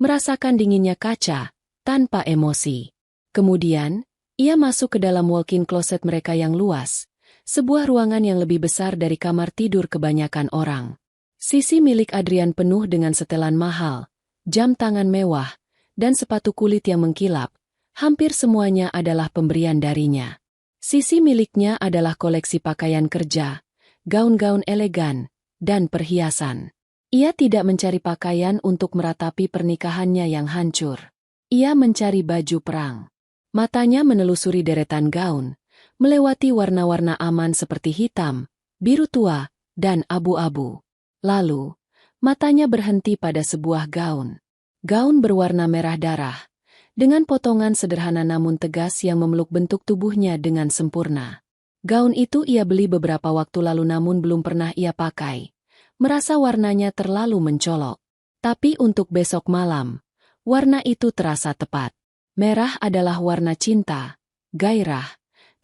merasakan dinginnya kaca, tanpa emosi. Kemudian, ia masuk ke dalam walk-in closet mereka yang luas, sebuah ruangan yang lebih besar dari kamar tidur kebanyakan orang. Sisi milik Adrian penuh dengan setelan mahal, jam tangan mewah, dan sepatu kulit yang mengkilap. Hampir semuanya adalah pemberian darinya. Sisi miliknya adalah koleksi pakaian kerja, gaun-gaun elegan, dan perhiasan. Ia tidak mencari pakaian untuk meratapi pernikahannya yang hancur. Ia mencari baju perang. Matanya menelusuri deretan gaun, melewati warna-warna aman seperti hitam, biru tua, dan abu-abu. Lalu, matanya berhenti pada sebuah gaun. Gaun berwarna merah darah, dengan potongan sederhana namun tegas yang memeluk bentuk tubuhnya dengan sempurna. Gaun itu ia beli beberapa waktu lalu namun belum pernah ia pakai. Merasa warnanya terlalu mencolok. Tapi untuk besok malam, warna itu terasa tepat. Merah adalah warna cinta, gairah,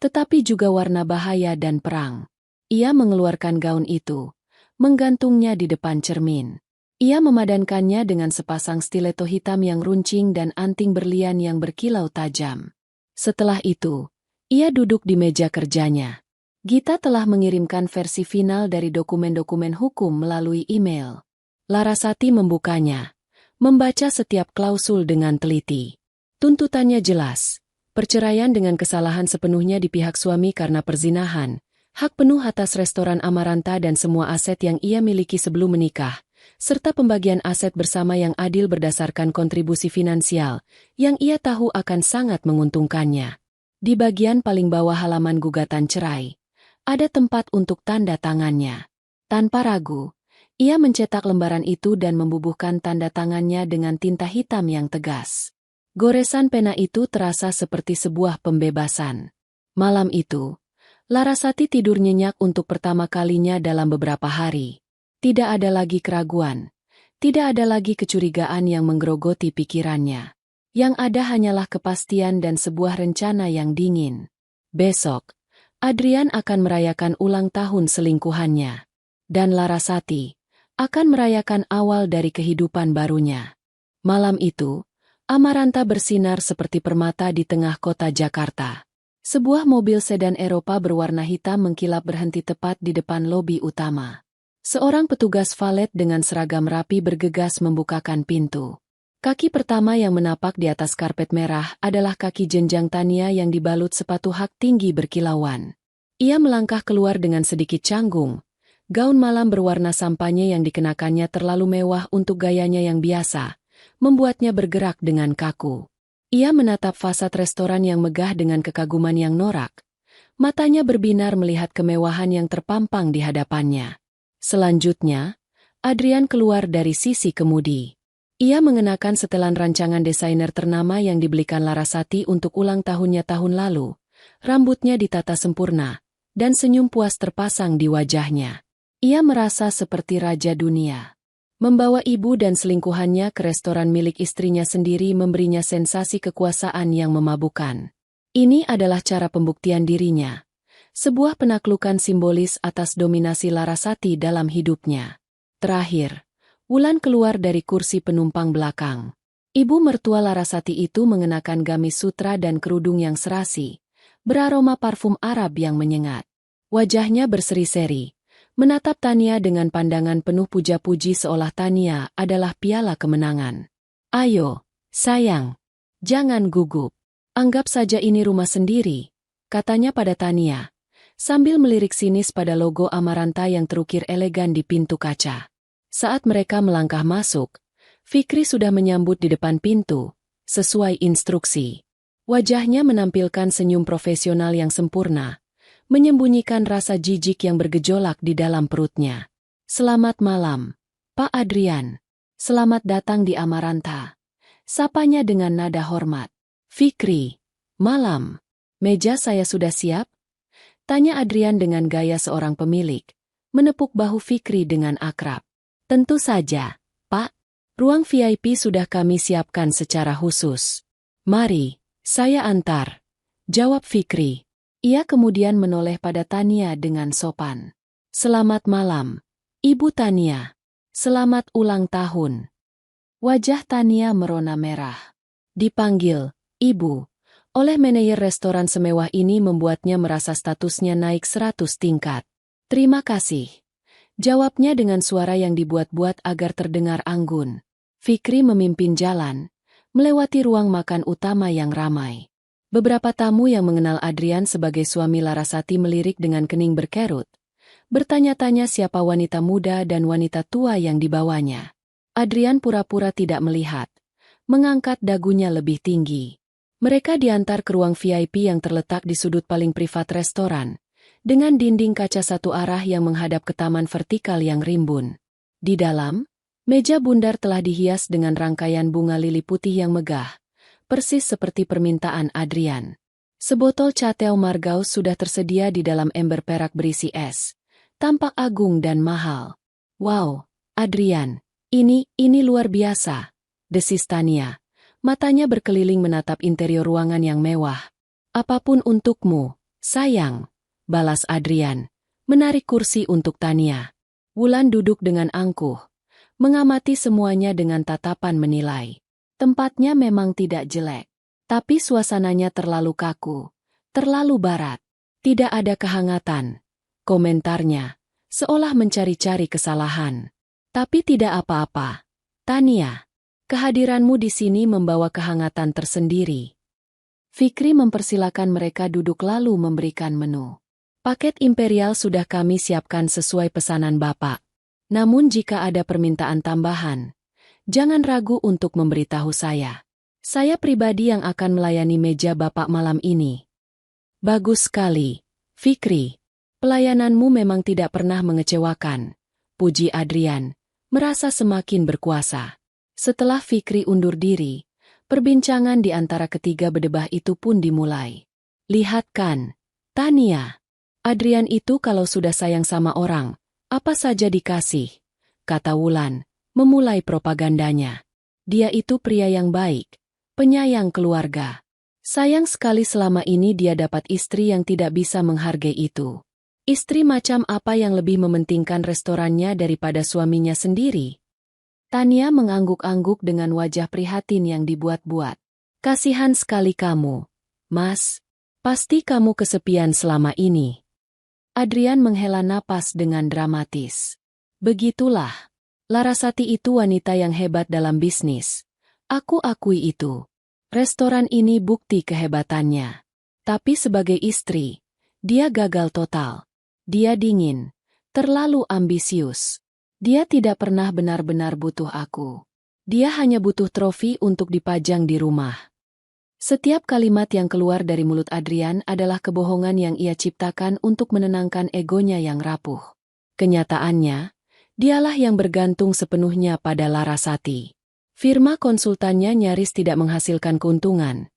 tetapi juga warna bahaya dan perang. Ia mengeluarkan gaun itu, menggantungnya di depan cermin. Ia memadankannya dengan sepasang stiletto hitam yang runcing dan anting berlian yang berkilau tajam. Setelah itu, ia duduk di meja kerjanya. Gita telah mengirimkan versi final dari dokumen-dokumen hukum melalui email. Larasati membukanya, membaca setiap klausul dengan teliti. Tuntutannya jelas. Perceraian dengan kesalahan sepenuhnya di pihak suami karena perzinahan, hak penuh atas restoran Amaranta dan semua aset yang ia miliki sebelum menikah, serta pembagian aset bersama yang adil berdasarkan kontribusi finansial, yang ia tahu akan sangat menguntungkannya. Di bagian paling bawah halaman gugatan cerai, ada tempat untuk tanda tangannya. Tanpa ragu, ia mencetak lembaran itu dan membubuhkan tanda tangannya dengan tinta hitam yang tegas. Goresan pena itu terasa seperti sebuah pembebasan. Malam itu, Larasati tidur nyenyak untuk pertama kalinya dalam beberapa hari. Tidak ada lagi keraguan. Tidak ada lagi kecurigaan yang menggerogoti pikirannya. Yang ada hanyalah kepastian dan sebuah rencana yang dingin. Besok, Adrian akan merayakan ulang tahun selingkuhannya. Dan Larasati akan merayakan awal dari kehidupan barunya. Malam itu, Amaranta bersinar seperti permata di tengah kota Jakarta. Sebuah mobil sedan Eropa berwarna hitam mengkilap berhenti tepat di depan lobi utama. Seorang petugas valet dengan seragam rapi bergegas membukakan pintu. Kaki pertama yang menapak di atas karpet merah adalah kaki jenjang Tania yang dibalut sepatu hak tinggi berkilauan. Ia melangkah keluar dengan sedikit canggung. Gaun malam berwarna sampanye yang dikenakannya terlalu mewah untuk gayanya yang biasa, membuatnya bergerak dengan kaku. Ia menatap fasad restoran yang megah dengan kekaguman yang norak. Matanya berbinar melihat kemewahan yang terpampang di hadapannya. Selanjutnya, Adrian keluar dari sisi kemudi. Ia mengenakan setelan rancangan desainer ternama yang dibelikan Larasati untuk ulang tahunnya tahun lalu. Rambutnya ditata sempurna, dan senyum puas terpasang di wajahnya. Ia merasa seperti raja dunia. Membawa ibu dan selingkuhannya ke restoran milik istrinya sendiri memberinya sensasi kekuasaan yang memabukkan. Ini adalah cara pembuktian dirinya. Sebuah penaklukan simbolis atas dominasi Larasati dalam hidupnya. Terakhir, Wulan keluar dari kursi penumpang belakang. Ibu mertua Larasati itu mengenakan gamis sutra dan kerudung yang serasi, beraroma parfum Arab yang menyengat. Wajahnya berseri-seri, menatap Tania dengan pandangan penuh puja-puji seolah Tania adalah piala kemenangan. "Ayo, sayang, jangan gugup. Anggap saja ini rumah sendiri," katanya pada Tania, sambil melirik sinis pada logo Amaranta yang terukir elegan di pintu kaca. Saat mereka melangkah masuk, Fikri sudah menyambut di depan pintu, sesuai instruksi. Wajahnya menampilkan senyum profesional yang sempurna, menyembunyikan rasa jijik yang bergejolak di dalam perutnya. "Selamat malam, Pak Adrian. Selamat datang di Amaranta," sapanya dengan nada hormat. "Fikri, malam. Meja saya sudah siap?" tanya Adrian dengan gaya seorang pemilik, menepuk bahu Fikri dengan akrab. "Tentu saja, Pak. Ruang VIP sudah kami siapkan secara khusus. Mari, saya antar," jawab Fikri. Ia kemudian menoleh pada Tania dengan sopan. "Selamat malam, Ibu Tania. Selamat ulang tahun." Wajah Tania merona merah. Dipanggil Ibu oleh manajer restoran semewah ini membuatnya merasa statusnya naik 100 tingkat. "Terima kasih," jawabnya dengan suara yang dibuat-buat agar terdengar anggun. Fikri memimpin jalan, melewati ruang makan utama yang ramai. Beberapa tamu yang mengenal Adrian sebagai suami Larasati melirik dengan kening berkerut, bertanya-tanya siapa wanita muda dan wanita tua yang dibawanya. Adrian pura-pura tidak melihat, mengangkat dagunya lebih tinggi. Mereka diantar ke ruang VIP yang terletak di sudut paling privat restoran, dengan dinding kaca satu arah yang menghadap ke taman vertikal yang rimbun. Di dalam, meja bundar telah dihias dengan rangkaian bunga lili putih yang megah, persis seperti permintaan Adrian. Sebotol Chateau Margaux sudah tersedia di dalam ember perak berisi es, tampak agung dan mahal. "Wow, Adrian, ini luar biasa," desis Tania. Matanya berkeliling menatap interior ruangan yang mewah. "Apapun untukmu, sayang," balas Adrian, menarik kursi untuk Tania. Wulan duduk dengan angkuh, mengamati semuanya dengan tatapan menilai. Tempatnya memang tidak jelek, tapi suasananya terlalu kaku, terlalu barat. Tidak ada kehangatan. Komentarnya, seolah mencari-cari kesalahan. Tapi tidak apa-apa. Tania, kehadiranmu di sini membawa kehangatan tersendiri. Fikri mempersilakan mereka duduk lalu memberikan menu. Paket imperial sudah kami siapkan sesuai pesanan Bapak. Namun jika ada permintaan tambahan, jangan ragu untuk memberitahu saya. Saya pribadi yang akan melayani meja Bapak malam ini. Bagus sekali, Fikri. Pelayananmu memang tidak pernah mengecewakan, puji Adrian, merasa semakin berkuasa. Setelah Fikri undur diri, perbincangan di antara ketiga bedebah itu pun dimulai. Lihat kan, Tania. Adrian itu kalau sudah sayang sama orang, apa saja dikasih, kata Wulan, memulai propagandanya. Dia itu pria yang baik, penyayang keluarga. Sayang sekali selama ini dia dapat istri yang tidak bisa menghargai itu. Istri macam apa yang lebih mementingkan restorannya daripada suaminya sendiri? Tania mengangguk-angguk dengan wajah prihatin yang dibuat-buat. Kasihan sekali kamu, Mas. Pasti kamu kesepian selama ini. Adrian menghela napas dengan dramatis. Begitulah. Larasati itu wanita yang hebat dalam bisnis. Aku akui itu. Restoran ini bukti kehebatannya. Tapi sebagai istri, dia gagal total. Dia dingin, terlalu ambisius. Dia tidak pernah benar-benar butuh aku. Dia hanya butuh trofi untuk dipajang di rumah. Setiap kalimat yang keluar dari mulut Adrian adalah kebohongan yang ia ciptakan untuk menenangkan egonya yang rapuh. Kenyataannya, dialah yang bergantung sepenuhnya pada Larasati. Firma konsultannya nyaris tidak menghasilkan keuntungan.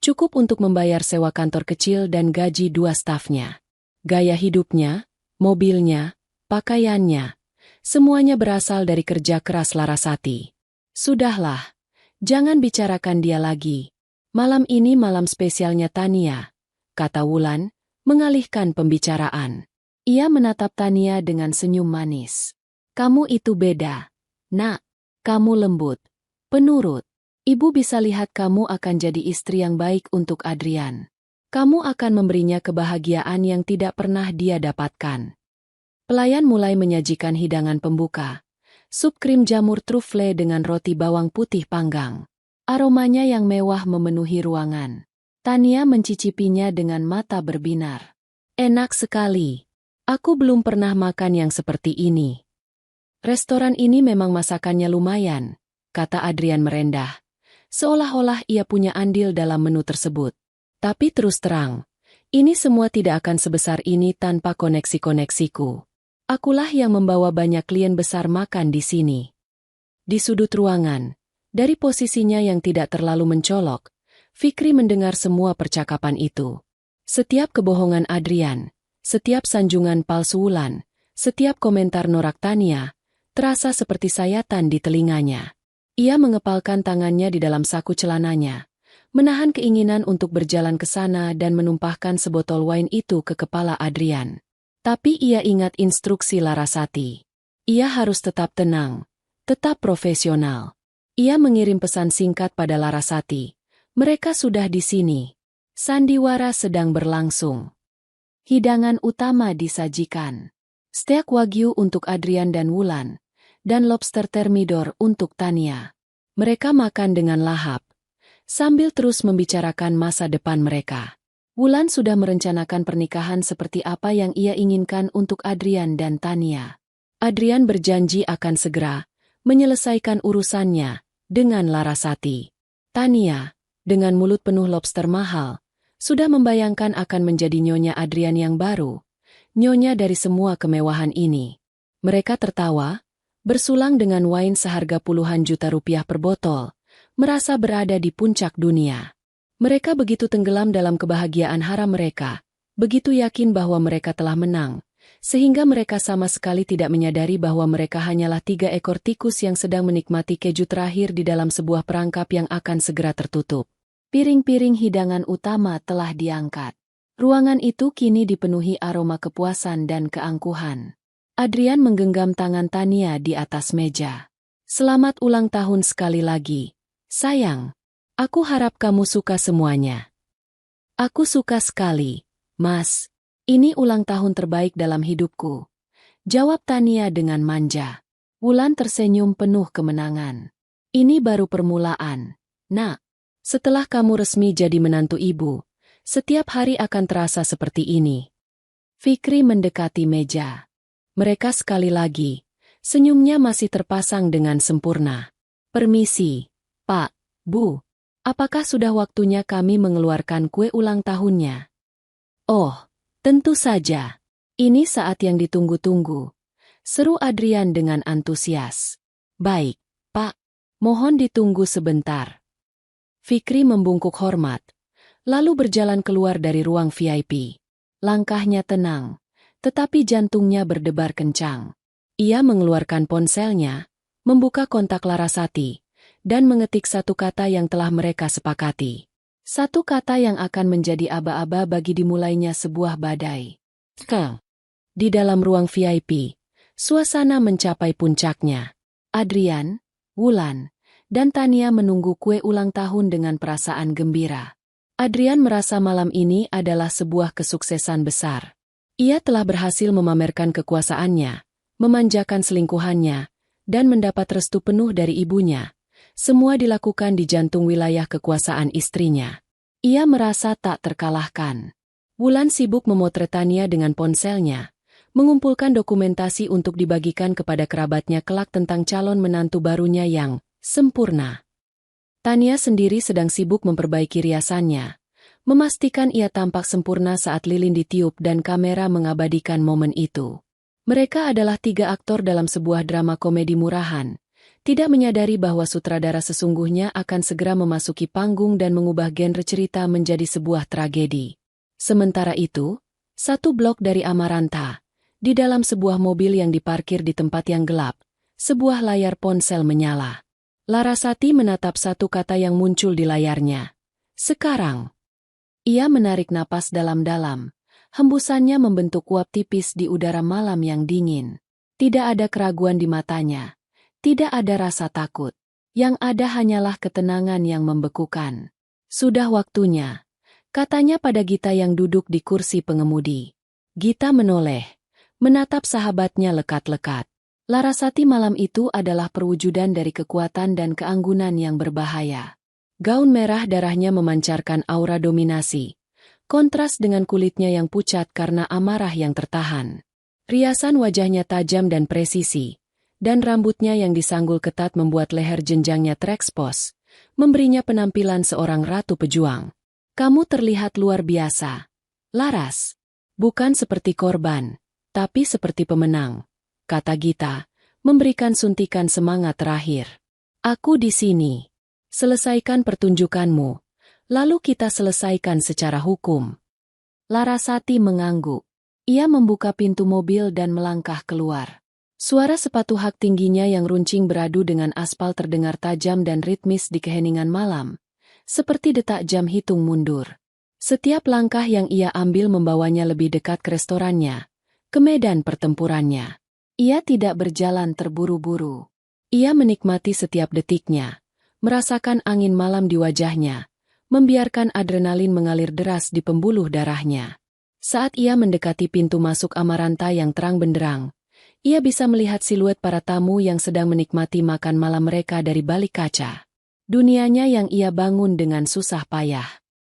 Cukup untuk membayar sewa kantor kecil dan gaji 2 stafnya. Gaya hidupnya, mobilnya, pakaiannya, semuanya berasal dari kerja keras Larasati. Sudahlah, jangan bicarakan dia lagi. Malam ini malam spesialnya Tania, kata Wulan, mengalihkan pembicaraan. Ia menatap Tania dengan senyum manis. Kamu itu beda. Nak, kamu lembut, penurut. Ibu bisa lihat kamu akan jadi istri yang baik untuk Adrian. Kamu akan memberinya kebahagiaan yang tidak pernah dia dapatkan. Pelayan mulai menyajikan hidangan pembuka. Sup krim jamur trufle dengan roti bawang putih panggang. Aromanya yang mewah memenuhi ruangan. Tania mencicipinya dengan mata berbinar. Enak sekali. Aku belum pernah makan yang seperti ini. Restoran ini memang masakannya lumayan, kata Adrian merendah. Seolah-olah ia punya andil dalam menu tersebut. Tapi terus terang, ini semua tidak akan sebesar ini tanpa koneksi-koneksiku. Akulah yang membawa banyak klien besar makan di sini. Di sudut ruangan, dari posisinya yang tidak terlalu mencolok, Fikri mendengar semua percakapan itu. Setiap kebohongan Adrian, setiap sanjungan palsu Wulan, setiap komentar norak Tania, terasa seperti sayatan di telinganya. Ia mengepalkan tangannya di dalam saku celananya, menahan keinginan untuk berjalan ke sana dan menumpahkan sebotol wine itu ke kepala Adrian. Tapi ia ingat instruksi Larasati. Ia harus tetap tenang, tetap profesional. Ia mengirim pesan singkat pada Larasati. Mereka sudah di sini. Sandiwara sedang berlangsung. Hidangan utama disajikan. Steak wagyu untuk Adrian dan Wulan, dan lobster thermidor untuk Tania. Mereka makan dengan lahap, sambil terus membicarakan masa depan mereka. Wulan sudah merencanakan pernikahan seperti apa yang ia inginkan untuk Adrian dan Tania. Adrian berjanji akan segera menyelesaikan urusannya dengan Larasati. Tania, dengan mulut penuh lobster mahal, sudah membayangkan akan menjadi nyonya Adrian yang baru, nyonya dari semua kemewahan ini. Mereka tertawa, bersulang dengan wine seharga puluhan juta rupiah per botol, merasa berada di puncak dunia. Mereka begitu tenggelam dalam kebahagiaan haram mereka, begitu yakin bahwa mereka telah menang, sehingga mereka sama sekali tidak menyadari bahwa mereka hanyalah 3 ekor tikus yang sedang menikmati keju terakhir di dalam sebuah perangkap yang akan segera tertutup. Piring-piring hidangan utama telah diangkat. Ruangan itu kini dipenuhi aroma kepuasan dan keangkuhan. Adrian menggenggam tangan Tania di atas meja. Selamat ulang tahun sekali lagi, sayang. Aku harap kamu suka semuanya. Aku suka sekali, Mas. Ini ulang tahun terbaik dalam hidupku, jawab Tania dengan manja. Wulan tersenyum penuh kemenangan. Ini baru permulaan, Nak. Setelah kamu resmi jadi menantu ibu, setiap hari akan terasa seperti ini. Fikri mendekati meja. Mereka sekali lagi, senyumnya masih terpasang dengan sempurna. Permisi, Pak, Bu. Apakah sudah waktunya kami mengeluarkan kue ulang tahunnya? Oh, tentu saja. Ini saat yang ditunggu-tunggu, seru Adrian dengan antusias. Baik, Pak. Mohon ditunggu sebentar. Fikri membungkuk hormat, lalu berjalan keluar dari ruang VIP. Langkahnya tenang, tetapi jantungnya berdebar kencang. Ia mengeluarkan ponselnya, membuka kontak Larasati, dan mengetik satu kata yang telah mereka sepakati. Satu kata yang akan menjadi aba-aba bagi dimulainya sebuah badai. Di dalam ruang VIP, suasana mencapai puncaknya. Adrian, Wulan, dan Tania menunggu kue ulang tahun dengan perasaan gembira. Adrian merasa malam ini adalah sebuah kesuksesan besar. Ia telah berhasil memamerkan kekuasaannya, memanjakan selingkuhannya, dan mendapat restu penuh dari ibunya. Semua dilakukan di jantung wilayah kekuasaan istrinya. Ia merasa tak terkalahkan. Wulan sibuk memotret Tania dengan ponselnya, mengumpulkan dokumentasi untuk dibagikan kepada kerabatnya kelak tentang calon menantu barunya yang sempurna. Tania sendiri sedang sibuk memperbaiki riasannya, memastikan ia tampak sempurna saat lilin ditiup dan kamera mengabadikan momen itu. Mereka adalah 3 aktor dalam sebuah drama komedi murahan, tidak menyadari bahwa sutradara sesungguhnya akan segera memasuki panggung dan mengubah genre cerita menjadi sebuah tragedi. Sementara itu, satu blok dari Amaranta, di dalam sebuah mobil yang diparkir di tempat yang gelap, sebuah layar ponsel menyala. Larasati menatap satu kata yang muncul di layarnya. Sekarang. Ia menarik napas dalam-dalam. Hembusannya membentuk uap tipis di udara malam yang dingin. Tidak ada keraguan di matanya. Tidak ada rasa takut. Yang ada hanyalah ketenangan yang membekukan. Sudah waktunya, katanya pada Gita yang duduk di kursi pengemudi. Gita menoleh, menatap sahabatnya lekat-lekat. Larasati malam itu adalah perwujudan dari kekuatan dan keanggunan yang berbahaya. Gaun merah darahnya memancarkan aura dominasi, kontras dengan kulitnya yang pucat karena amarah yang tertahan. Riasan wajahnya tajam dan presisi, dan rambutnya yang disanggul ketat membuat leher jenjangnya terekspos, memberinya penampilan seorang ratu pejuang. Kamu terlihat luar biasa, Laras. Bukan seperti korban, tapi seperti pemenang, kata Gita, memberikan suntikan semangat terakhir. Aku di sini. Selesaikan pertunjukanmu, lalu kita selesaikan secara hukum. Larasati mengangguk. Ia membuka pintu mobil dan melangkah keluar. Suara sepatu hak tingginya yang runcing beradu dengan aspal terdengar tajam dan ritmis di keheningan malam, seperti detak jam hitung mundur. Setiap langkah yang ia ambil membawanya lebih dekat ke restorannya, ke medan pertempurannya. Ia tidak berjalan terburu-buru. Ia menikmati setiap detiknya, merasakan angin malam di wajahnya, membiarkan adrenalin mengalir deras di pembuluh darahnya. Saat ia mendekati pintu masuk Amaranta yang terang benderang, ia bisa melihat siluet para tamu yang sedang menikmati makan malam mereka dari balik kaca. Dunianya yang ia bangun dengan susah payah.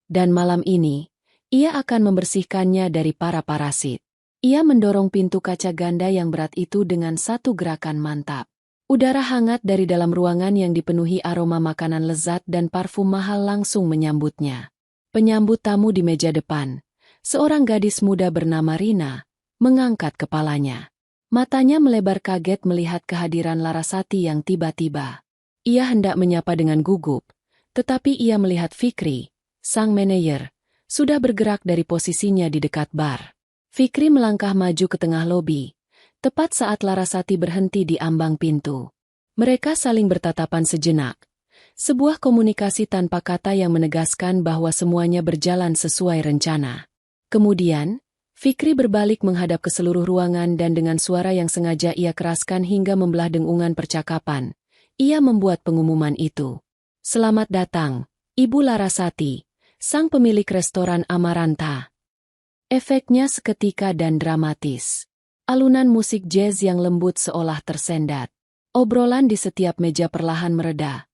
Dan malam ini, ia akan membersihkannya dari para parasit. Ia mendorong pintu kaca ganda yang berat itu dengan satu gerakan mantap. Udara hangat dari dalam ruangan yang dipenuhi aroma makanan lezat dan parfum mahal langsung menyambutnya. Penyambut tamu di meja depan, seorang gadis muda bernama Rina, mengangkat kepalanya. Matanya melebar kaget melihat kehadiran Larasati yang tiba-tiba. Ia hendak menyapa dengan gugup, tetapi ia melihat Fikri, sang manajer, sudah bergerak dari posisinya di dekat bar. Fikri melangkah maju ke tengah lobi, tepat saat Larasati berhenti di ambang pintu. Mereka saling bertatapan sejenak. Sebuah komunikasi tanpa kata yang menegaskan bahwa semuanya berjalan sesuai rencana. Kemudian, Fikri berbalik menghadap ke seluruh ruangan dan dengan suara yang sengaja ia keraskan hingga membelah dengungan percakapan, ia membuat pengumuman itu. "Selamat datang, Ibu Larasati, sang pemilik restoran Amaranta." Efeknya seketika dan dramatis. Alunan musik jazz yang lembut seolah tersendat. Obrolan di setiap meja perlahan mereda,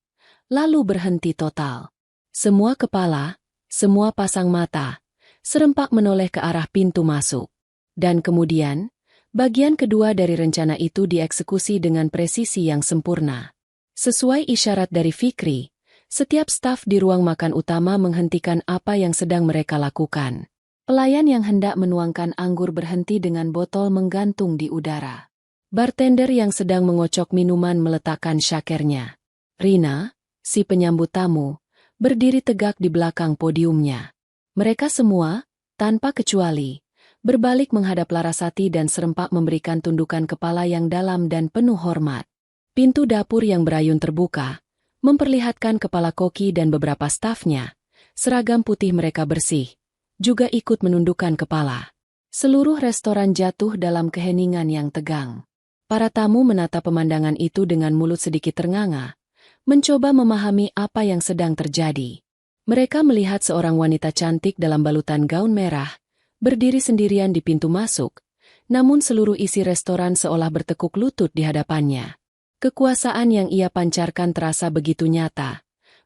lalu berhenti total. Semua kepala, semua pasang mata, serempak menoleh ke arah pintu masuk. Dan kemudian, bagian kedua dari rencana itu dieksekusi dengan presisi yang sempurna. Sesuai isyarat dari Fikri, setiap staf di ruang makan utama menghentikan apa yang sedang mereka lakukan. Pelayan yang hendak menuangkan anggur berhenti dengan botol menggantung di udara. Bartender yang sedang mengocok minuman meletakkan shakernya. Rina, si penyambut tamu, berdiri tegak di belakang podiumnya. Mereka semua, tanpa kecuali, berbalik menghadap Larasati dan serempak memberikan tundukan kepala yang dalam dan penuh hormat. Pintu dapur yang berayun terbuka, memperlihatkan kepala koki dan beberapa stafnya. Seragam putih mereka bersih, juga ikut menundukkan kepala. Seluruh restoran jatuh dalam keheningan yang tegang. Para tamu menatap pemandangan itu dengan mulut sedikit ternganga, mencoba memahami apa yang sedang terjadi. Mereka melihat seorang wanita cantik dalam balutan gaun merah, berdiri sendirian di pintu masuk, namun seluruh isi restoran seolah bertekuk lutut di hadapannya. Kekuasaan yang ia pancarkan terasa begitu nyata,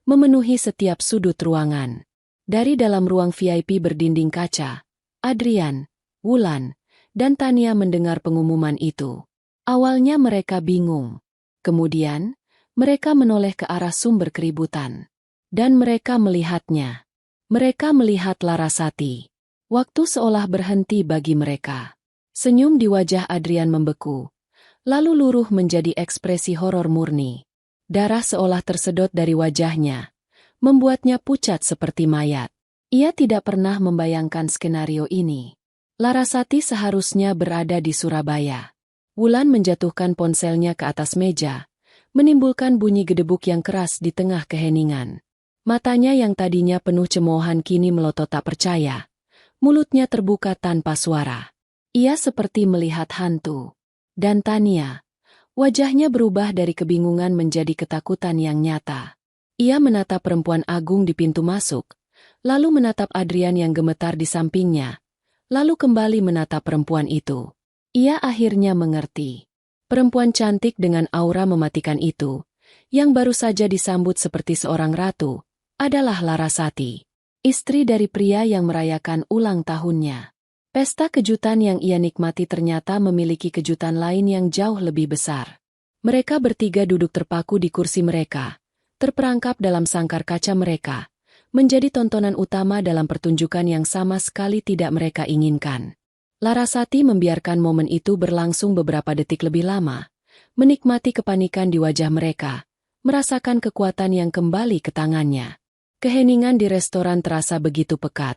memenuhi setiap sudut ruangan. Dari dalam ruang VIP berdinding kaca, Adrian, Wulan, dan Tania mendengar pengumuman itu. Awalnya mereka bingung. Kemudian, mereka menoleh ke arah sumber keributan. Dan mereka melihatnya. Mereka melihat Larasati. Waktu seolah berhenti bagi mereka. Senyum di wajah Adrian membeku, lalu luruh menjadi ekspresi horor murni. Darah seolah tersedot dari wajahnya, membuatnya pucat seperti mayat. Ia tidak pernah membayangkan skenario ini. Larasati seharusnya berada di Surabaya. Wulan menjatuhkan ponselnya ke atas meja, menimbulkan bunyi gedebuk yang keras di tengah keheningan. Matanya yang tadinya penuh cemoohan kini melotot tak percaya. Mulutnya terbuka tanpa suara. Ia seperti melihat hantu. Dan Tania, wajahnya berubah dari kebingungan menjadi ketakutan yang nyata. Ia menatap perempuan agung di pintu masuk, lalu menatap Adrian yang gemetar di sampingnya, lalu kembali menatap perempuan itu. Ia akhirnya mengerti. Perempuan cantik dengan aura mematikan itu, yang baru saja disambut seperti seorang ratu, adalah Larasati, istri dari pria yang merayakan ulang tahunnya. Pesta kejutan yang ia nikmati ternyata memiliki kejutan lain yang jauh lebih besar. Mereka bertiga duduk terpaku di kursi mereka, terperangkap dalam sangkar kaca mereka, menjadi tontonan utama dalam pertunjukan yang sama sekali tidak mereka inginkan. Larasati membiarkan momen itu berlangsung beberapa detik lebih lama, menikmati kepanikan di wajah mereka, merasakan kekuatan yang kembali ke tangannya. Keheningan di restoran terasa begitu pekat,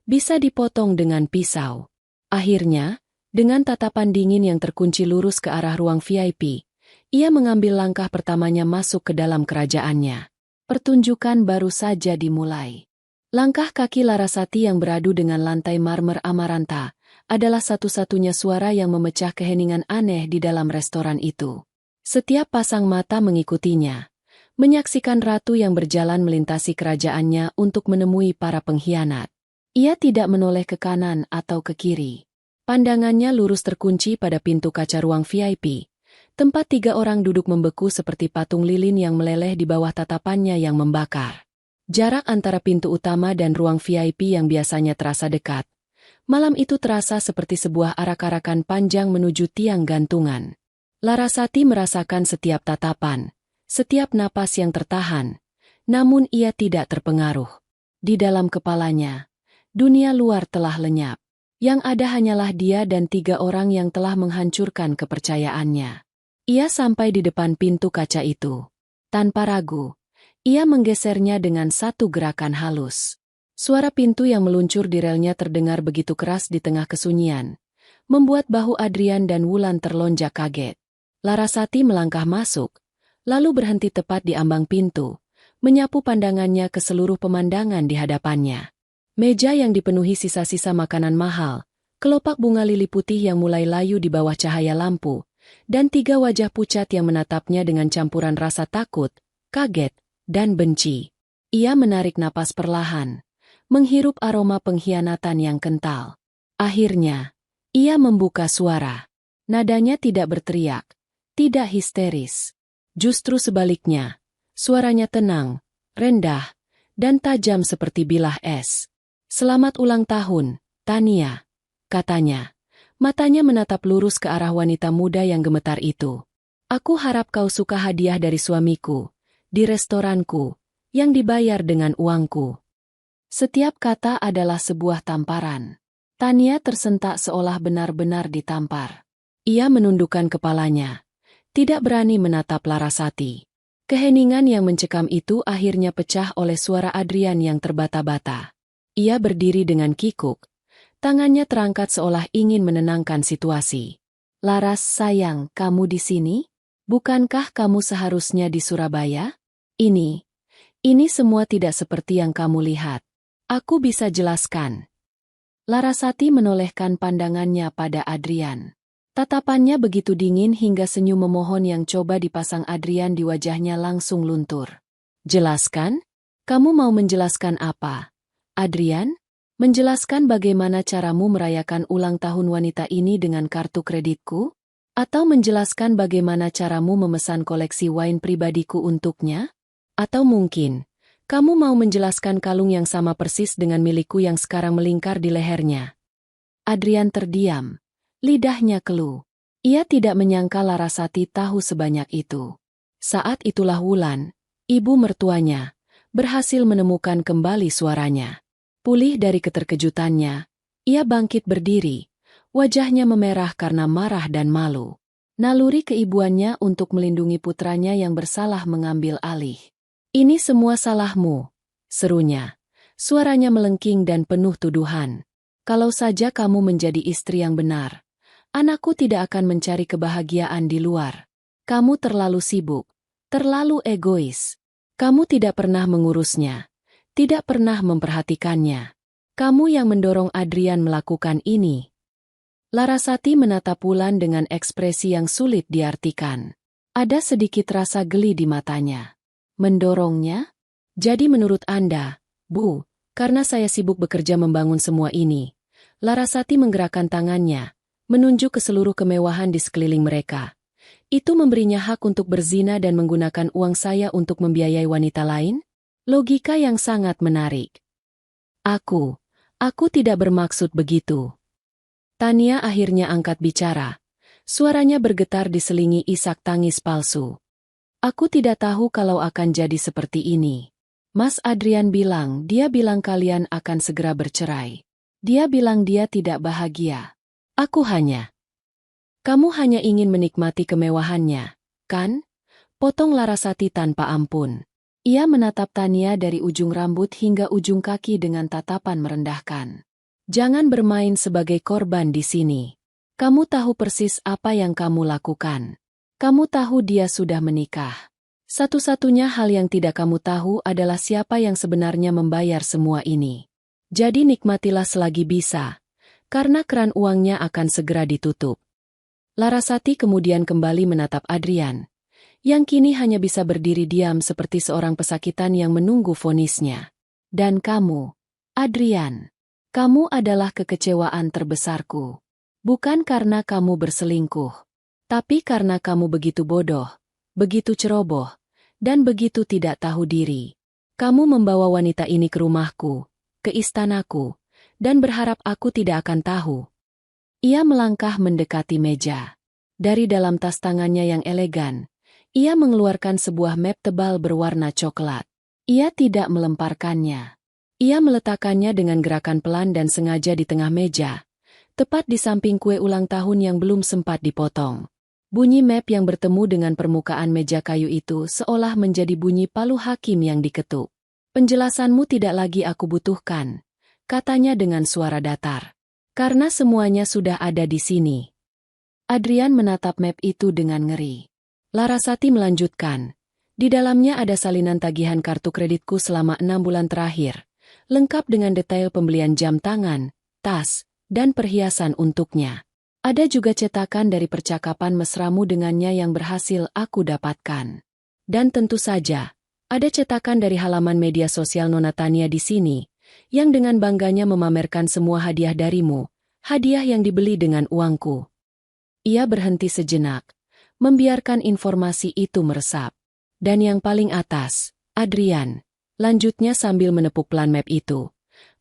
bisa dipotong dengan pisau. Akhirnya, dengan tatapan dingin yang terkunci lurus ke arah ruang VIP, ia mengambil langkah pertamanya masuk ke dalam kerajaannya. Pertunjukan baru saja dimulai. Langkah kaki Larasati yang beradu dengan lantai marmer Amaranta adalah satu-satunya suara yang memecah keheningan aneh di dalam restoran itu. Setiap pasang mata mengikutinya, menyaksikan ratu yang berjalan melintasi kerajaannya untuk menemui para pengkhianat. Ia tidak menoleh ke kanan atau ke kiri. Pandangannya lurus terkunci pada pintu kaca ruang VIP, tempat 3 orang duduk membeku seperti patung lilin yang meleleh di bawah tatapannya yang membakar. Jarak antara pintu utama dan ruang VIP yang biasanya terasa dekat, malam itu terasa seperti sebuah arak-arakan panjang menuju tiang gantungan. Larasati merasakan setiap tatapan, setiap napas yang tertahan, namun ia tidak terpengaruh. Di dalam kepalanya, dunia luar telah lenyap. Yang ada hanyalah dia dan 3 orang yang telah menghancurkan kepercayaannya. Ia sampai di depan pintu kaca itu. Tanpa ragu, ia menggesernya dengan satu gerakan halus. Suara pintu yang meluncur di relnya terdengar begitu keras di tengah kesunyian, membuat bahu Adrian dan Wulan terlonjak kaget. Larasati melangkah masuk, lalu berhenti tepat di ambang pintu, menyapu pandangannya ke seluruh pemandangan di hadapannya. Meja yang dipenuhi sisa-sisa makanan mahal, kelopak bunga lili putih yang mulai layu di bawah cahaya lampu, dan 3 wajah pucat yang menatapnya dengan campuran rasa takut, kaget, dan benci. Ia menarik napas perlahan, menghirup aroma pengkhianatan yang kental. Akhirnya, ia membuka suara. Nadanya tidak berteriak, tidak histeris. Justru sebaliknya, suaranya tenang, rendah, dan tajam seperti bilah es. "Selamat ulang tahun, Tania," katanya. Matanya menatap lurus ke arah wanita muda yang gemetar itu. "Aku harap kau suka hadiah dari suamiku, di restoranku, yang dibayar dengan uangku." Setiap kata adalah sebuah tamparan. Tania tersentak seolah benar-benar ditampar. Ia menundukkan kepalanya, tidak berani menatap Larasati. Keheningan yang mencekam itu akhirnya pecah oleh suara Adrian yang terbata-bata. Ia berdiri dengan kikuk, tangannya terangkat seolah ingin menenangkan situasi. "Laras sayang, kamu di sini? Bukankah kamu seharusnya di Surabaya? Ini semua tidak seperti yang kamu lihat. Aku bisa jelaskan." Larasati menolehkan pandangannya pada Adrian. Tatapannya begitu dingin hingga senyum memohon yang coba dipasang Adrian di wajahnya langsung luntur. "Jelaskan? Kamu mau menjelaskan apa, Adrian? Menjelaskan bagaimana caramu merayakan ulang tahun wanita ini dengan kartu kreditku? Atau menjelaskan bagaimana caramu memesan koleksi wine pribadiku untuknya? Atau mungkin kamu mau menjelaskan kalung yang sama persis dengan milikku yang sekarang melingkar di lehernya?" Adrian terdiam, lidahnya keluh. Ia tidak menyangka Larasati tahu sebanyak itu. Saat itulah Wulan, ibu mertuanya, berhasil menemukan kembali suaranya. Pulih dari keterkejutannya, ia bangkit berdiri, wajahnya memerah karena marah dan malu. Naluri keibuannya untuk melindungi putranya yang bersalah mengambil alih. "Ini semua salahmu," serunya. Suaranya melengking dan penuh tuduhan. "Kalau saja kamu menjadi istri yang benar, anakku tidak akan mencari kebahagiaan di luar. Kamu terlalu sibuk, terlalu egois. Kamu tidak pernah mengurusnya, tidak pernah memperhatikannya. Kamu yang mendorong Adrian melakukan ini." Larasati menatap Wulan dengan ekspresi yang sulit diartikan. Ada sedikit rasa geli di matanya. "Mendorongnya? Jadi menurut Anda, Bu, karena saya sibuk bekerja membangun semua ini." Larasati menggerakkan tangannya, menunjuk ke seluruh kemewahan di sekeliling mereka. "Itu memberinya hak untuk berzina dan menggunakan uang saya untuk membiayai wanita lain? Logika yang sangat menarik." Aku tidak bermaksud begitu." Tania akhirnya angkat bicara. Suaranya bergetar diselingi isak tangis palsu. "Aku tidak tahu kalau akan jadi seperti ini. Mas Adrian bilang, dia bilang kalian akan segera bercerai. Dia bilang dia tidak bahagia. Kamu hanya ingin menikmati kemewahannya, kan?" Potong Larasati tanpa ampun. Ia menatap Tania dari ujung rambut hingga ujung kaki dengan tatapan merendahkan. "Jangan bermain sebagai korban di sini. Kamu tahu persis apa yang kamu lakukan. Kamu tahu dia sudah menikah. Satu-satunya hal yang tidak kamu tahu adalah siapa yang sebenarnya membayar semua ini. Jadi nikmatilah selagi bisa, karena keran uangnya akan segera ditutup." Larasati kemudian kembali menatap Adrian, yang kini hanya bisa berdiri diam seperti seorang pesakitan yang menunggu vonisnya. "Dan kamu, Adrian, kamu adalah kekecewaan terbesarku. Bukan karena kamu berselingkuh, tapi karena kamu begitu bodoh, begitu ceroboh, dan begitu tidak tahu diri. Kamu membawa wanita ini ke rumahku, ke istanaku, dan berharap aku tidak akan tahu." Ia melangkah mendekati meja. Dari dalam tas tangannya yang elegan, ia mengeluarkan sebuah map tebal berwarna coklat. Ia tidak melemparkannya. Ia meletakkannya dengan gerakan pelan dan sengaja di tengah meja, tepat di samping kue ulang tahun yang belum sempat dipotong. Bunyi map yang bertemu dengan permukaan meja kayu itu seolah menjadi bunyi palu hakim yang diketuk. "Penjelasanmu tidak lagi aku butuhkan," katanya dengan suara datar. "Karena semuanya sudah ada di sini." Adrian menatap map itu dengan ngeri. Larasati melanjutkan, "Di dalamnya ada salinan tagihan kartu kreditku selama 6 bulan terakhir, lengkap dengan detail pembelian jam tangan, tas, dan perhiasan untuknya. Ada juga cetakan dari percakapan mesramu dengannya yang berhasil aku dapatkan. Dan tentu saja, ada cetakan dari halaman media sosial Nona Tania di sini, yang dengan bangganya memamerkan semua hadiah darimu, hadiah yang dibeli dengan uangku. Ia berhenti sejenak, membiarkan informasi itu meresap. Dan yang paling atas, Adrian, lanjutnya sambil menepuk plan map itu,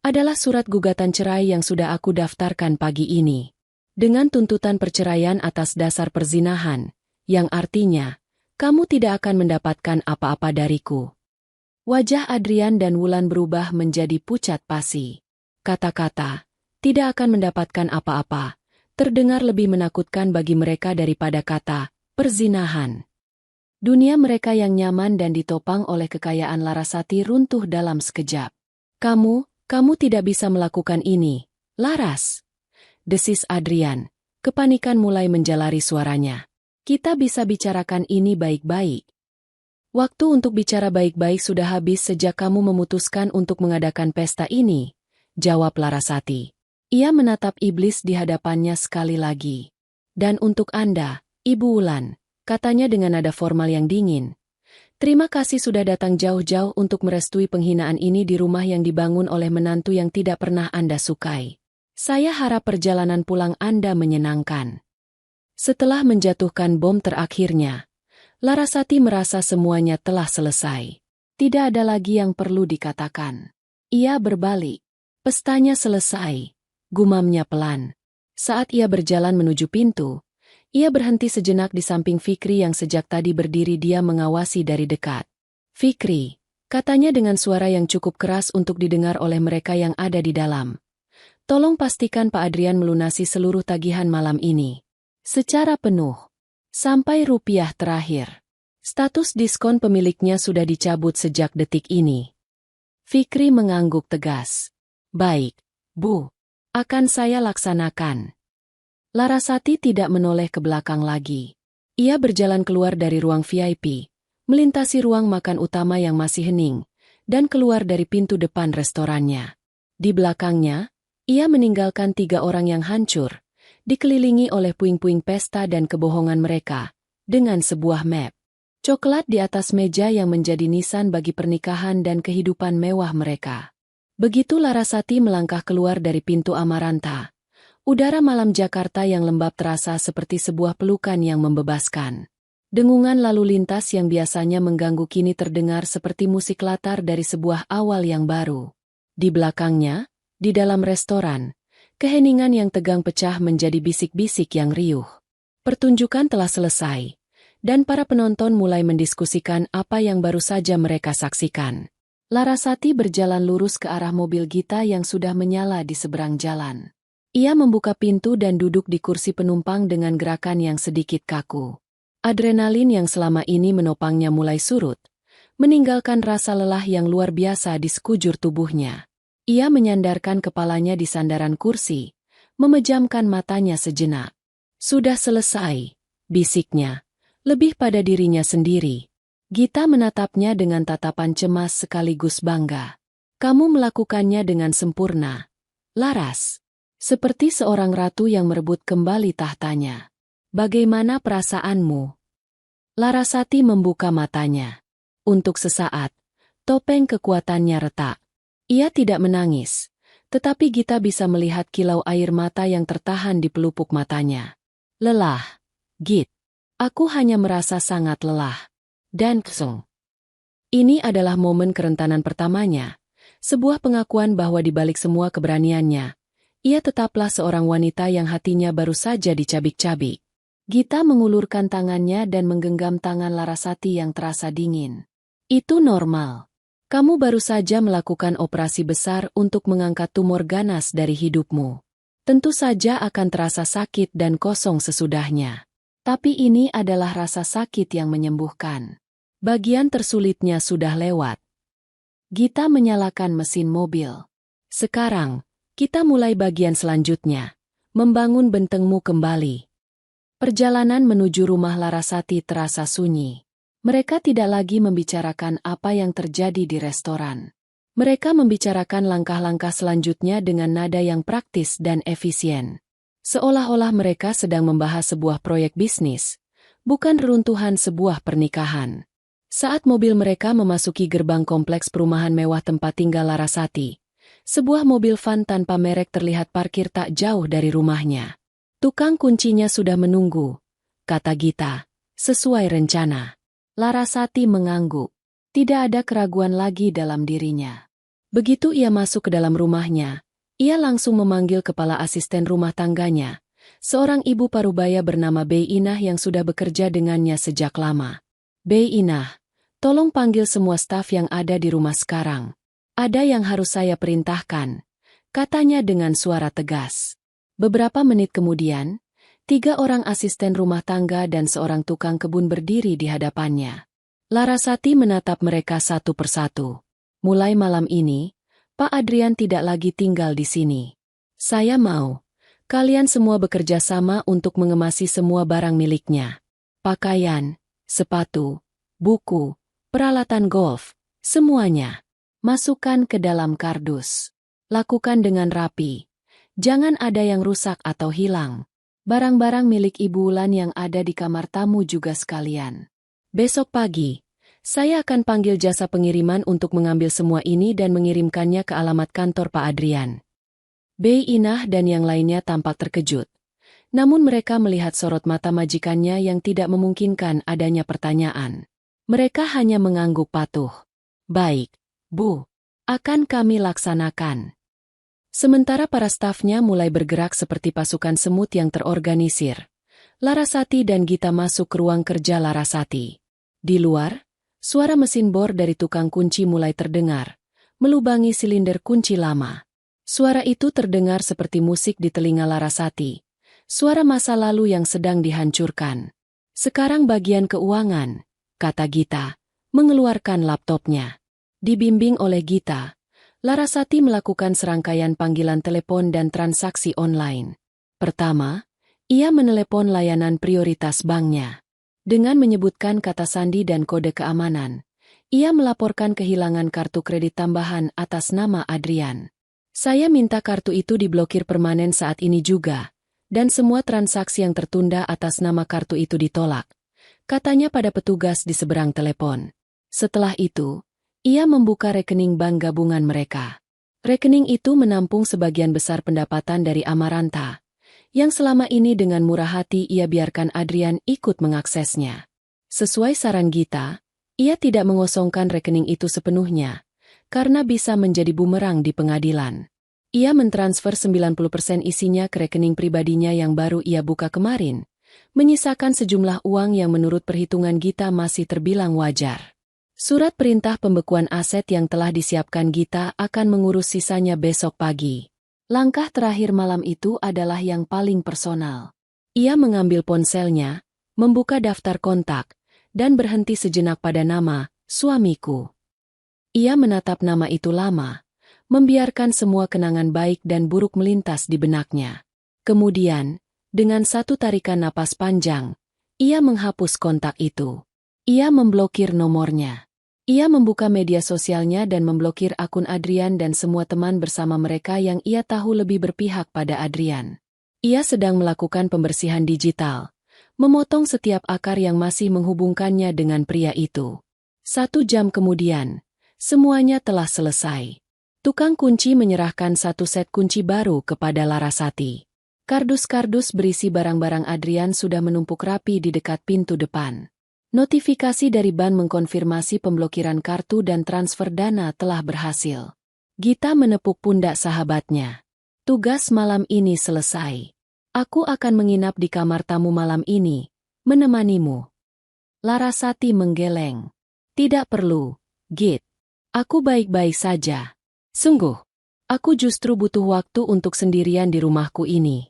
adalah surat gugatan cerai yang sudah aku daftarkan pagi ini. Dengan tuntutan perceraian atas dasar perzinahan, yang artinya, kamu tidak akan mendapatkan apa-apa dariku. Wajah Adrian dan Wulan berubah menjadi pucat pasi. Kata-kata, tidak akan mendapatkan apa-apa, terdengar lebih menakutkan bagi mereka daripada kata, perzinahan. Dunia mereka yang nyaman dan ditopang oleh kekayaan Larasati runtuh dalam sekejap. Kamu tidak bisa melakukan ini, Laras. Desis Adrian. Kepanikan mulai menjalari suaranya. Kita bisa bicarakan ini baik-baik. Waktu untuk bicara baik-baik sudah habis sejak kamu memutuskan untuk mengadakan pesta ini, jawab Larasati. Ia menatap iblis di hadapannya sekali lagi. Dan untuk Anda, Ibu Wulan, katanya dengan nada formal yang dingin. Terima kasih sudah datang jauh-jauh untuk merestui penghinaan ini di rumah yang dibangun oleh menantu yang tidak pernah Anda sukai. Saya harap perjalanan pulang Anda menyenangkan. Setelah menjatuhkan bom terakhirnya, Larasati merasa semuanya telah selesai. Tidak ada lagi yang perlu dikatakan. Ia berbalik. Pestanya selesai, gumamnya pelan. Saat ia berjalan menuju pintu, ia berhenti sejenak di samping Fikri yang sejak tadi berdiri dia mengawasi dari dekat. Fikri, katanya dengan suara yang cukup keras untuk didengar oleh mereka yang ada di dalam. Tolong pastikan Pak Adrian melunasi seluruh tagihan malam ini. Secara penuh. Sampai rupiah terakhir. Status diskon pemiliknya sudah dicabut sejak detik ini. Fikri mengangguk tegas. Baik, Bu. Akan saya laksanakan. Larasati tidak menoleh ke belakang lagi. Ia berjalan keluar dari ruang VIP, melintasi ruang makan utama yang masih hening, dan keluar dari pintu depan restorannya. Di belakangnya, ia meninggalkan 3 orang yang hancur, dikelilingi oleh puing-puing pesta dan kebohongan mereka, dengan sebuah map. Coklat di atas meja yang menjadi nisan bagi pernikahan dan kehidupan mewah mereka. Begitu Larasati melangkah keluar dari pintu Amaranta, udara malam Jakarta yang lembab terasa seperti sebuah pelukan yang membebaskan. Dengungan lalu lintas yang biasanya mengganggu kini terdengar seperti musik latar dari sebuah awal yang baru. Di belakangnya, di dalam restoran, keheningan yang tegang pecah menjadi bisik-bisik yang riuh. Pertunjukan telah selesai, dan para penonton mulai mendiskusikan apa yang baru saja mereka saksikan. Larasati berjalan lurus ke arah mobil Gita yang sudah menyala di seberang jalan. Ia membuka pintu dan duduk di kursi penumpang dengan gerakan yang sedikit kaku. Adrenalin yang selama ini menopangnya mulai surut, meninggalkan rasa lelah yang luar biasa di sekujur tubuhnya. Ia menyandarkan kepalanya di sandaran kursi, memejamkan matanya sejenak. Sudah selesai, bisiknya, lebih pada dirinya sendiri. Gita menatapnya dengan tatapan cemas sekaligus bangga. Kamu melakukannya dengan sempurna, Laras. Seperti seorang ratu yang merebut kembali tahtanya. Bagaimana perasaanmu? Larasati membuka matanya. Untuk sesaat, topeng kekuatannya retak. Ia tidak menangis, tetapi Gita bisa melihat kilau air mata yang tertahan di pelupuk matanya. Lelah, Git. Aku hanya merasa sangat lelah. Dan keseng. Ini adalah momen kerentanan pertamanya, sebuah pengakuan bahwa di balik semua keberaniannya, ia tetaplah seorang wanita yang hatinya baru saja dicabik-cabik. Gita mengulurkan tangannya dan menggenggam tangan Larasati yang terasa dingin. Itu normal. Kamu baru saja melakukan operasi besar untuk mengangkat tumor ganas dari hidupmu. Tentu saja akan terasa sakit dan kosong sesudahnya. Tapi ini adalah rasa sakit yang menyembuhkan. Bagian tersulitnya sudah lewat. Gita menyalakan mesin mobil. Sekarang, kita mulai bagian selanjutnya. Membangun bentengmu kembali. Perjalanan menuju rumah Larasati terasa sunyi. Mereka tidak lagi membicarakan apa yang terjadi di restoran. Mereka membicarakan langkah-langkah selanjutnya dengan nada yang praktis dan efisien. Seolah-olah mereka sedang membahas sebuah proyek bisnis, bukan reruntuhan sebuah pernikahan. Saat mobil mereka memasuki gerbang kompleks perumahan mewah tempat tinggal Larasati, sebuah mobil van tanpa merek terlihat parkir tak jauh dari rumahnya. Tukang kuncinya sudah menunggu, kata Gita, sesuai rencana. Larasati mengangguk. Tidak ada keraguan lagi dalam dirinya. Begitu ia masuk ke dalam rumahnya, ia langsung memanggil kepala asisten rumah tangganya, seorang ibu parubaya bernama Bei Inah yang sudah bekerja dengannya sejak lama. Bei Inah, tolong panggil semua staf yang ada di rumah sekarang. Ada yang harus saya perintahkan, katanya dengan suara tegas. Beberapa menit kemudian, 3 orang asisten rumah tangga dan seorang tukang kebun berdiri di hadapannya. Larasati menatap mereka satu persatu. Mulai malam ini, Pak Adrian tidak lagi tinggal di sini. Saya mau kalian semua bekerja sama untuk mengemasi semua barang miliknya. Pakaian, sepatu, buku, peralatan golf, semuanya. Masukkan ke dalam kardus. Lakukan dengan rapi. Jangan ada yang rusak atau hilang. Barang-barang milik Ibu Wulan yang ada di kamar tamu juga sekalian. Besok pagi, saya akan panggil jasa pengiriman untuk mengambil semua ini dan mengirimkannya ke alamat kantor Pak Adrian. Bei Inah dan yang lainnya tampak terkejut. Namun mereka melihat sorot mata majikannya yang tidak memungkinkan adanya pertanyaan. Mereka hanya mengangguk patuh. Baik, Bu. Akan kami laksanakan. Sementara para stafnya mulai bergerak seperti pasukan semut yang terorganisir. Larasati dan Gita masuk ke ruang kerja Larasati. Di luar, suara mesin bor dari tukang kunci mulai terdengar, melubangi silinder kunci lama. Suara itu terdengar seperti musik di telinga Larasati. Suara masa lalu yang sedang dihancurkan. Sekarang bagian keuangan, kata Gita, mengeluarkan laptopnya. Dibimbing oleh Gita, Larasati melakukan serangkaian panggilan telepon dan transaksi online. Pertama, ia menelepon layanan prioritas banknya. Dengan menyebutkan kata sandi dan kode keamanan, ia melaporkan kehilangan kartu kredit tambahan atas nama Adrian. Saya minta kartu itu diblokir permanen saat ini juga, dan semua transaksi yang tertunda atas nama kartu itu ditolak, katanya pada petugas di seberang telepon. Setelah itu, ia membuka rekening bank gabungan mereka. Rekening itu menampung sebagian besar pendapatan dari Amaranta, yang selama ini dengan murah hati ia biarkan Adrian ikut mengaksesnya. Sesuai saran Gita, ia tidak mengosongkan rekening itu sepenuhnya, karena bisa menjadi bumerang di pengadilan. Ia mentransfer 90% isinya ke rekening pribadinya yang baru ia buka kemarin, menyisakan sejumlah uang yang menurut perhitungan Gita masih terbilang wajar. Surat perintah pembekuan aset yang telah disiapkan Gita akan mengurus sisanya besok pagi. Langkah terakhir malam itu adalah yang paling personal. Ia mengambil ponselnya, membuka daftar kontak, dan berhenti sejenak pada nama, suamiku. Ia menatap nama itu lama, membiarkan semua kenangan baik dan buruk melintas di benaknya. Kemudian, dengan satu tarikan napas panjang, ia menghapus kontak itu. Ia memblokir nomornya. Ia membuka media sosialnya dan memblokir akun Adrian dan semua teman bersama mereka yang ia tahu lebih berpihak pada Adrian. Ia sedang melakukan pembersihan digital, memotong setiap akar yang masih menghubungkannya dengan pria itu. 1 jam kemudian, semuanya telah selesai. Tukang kunci menyerahkan 1 set kunci baru kepada Larasati. Kardus-kardus berisi barang-barang Adrian sudah menumpuk rapi di dekat pintu depan. Notifikasi dari bank mengkonfirmasi pemblokiran kartu dan transfer dana telah berhasil. Gita menepuk pundak sahabatnya. Tugas malam ini selesai. Aku akan menginap di kamar tamu malam ini, menemanimu. Larasati menggeleng. Tidak perlu, Git. Aku baik-baik saja. Sungguh, aku justru butuh waktu untuk sendirian di rumahku ini.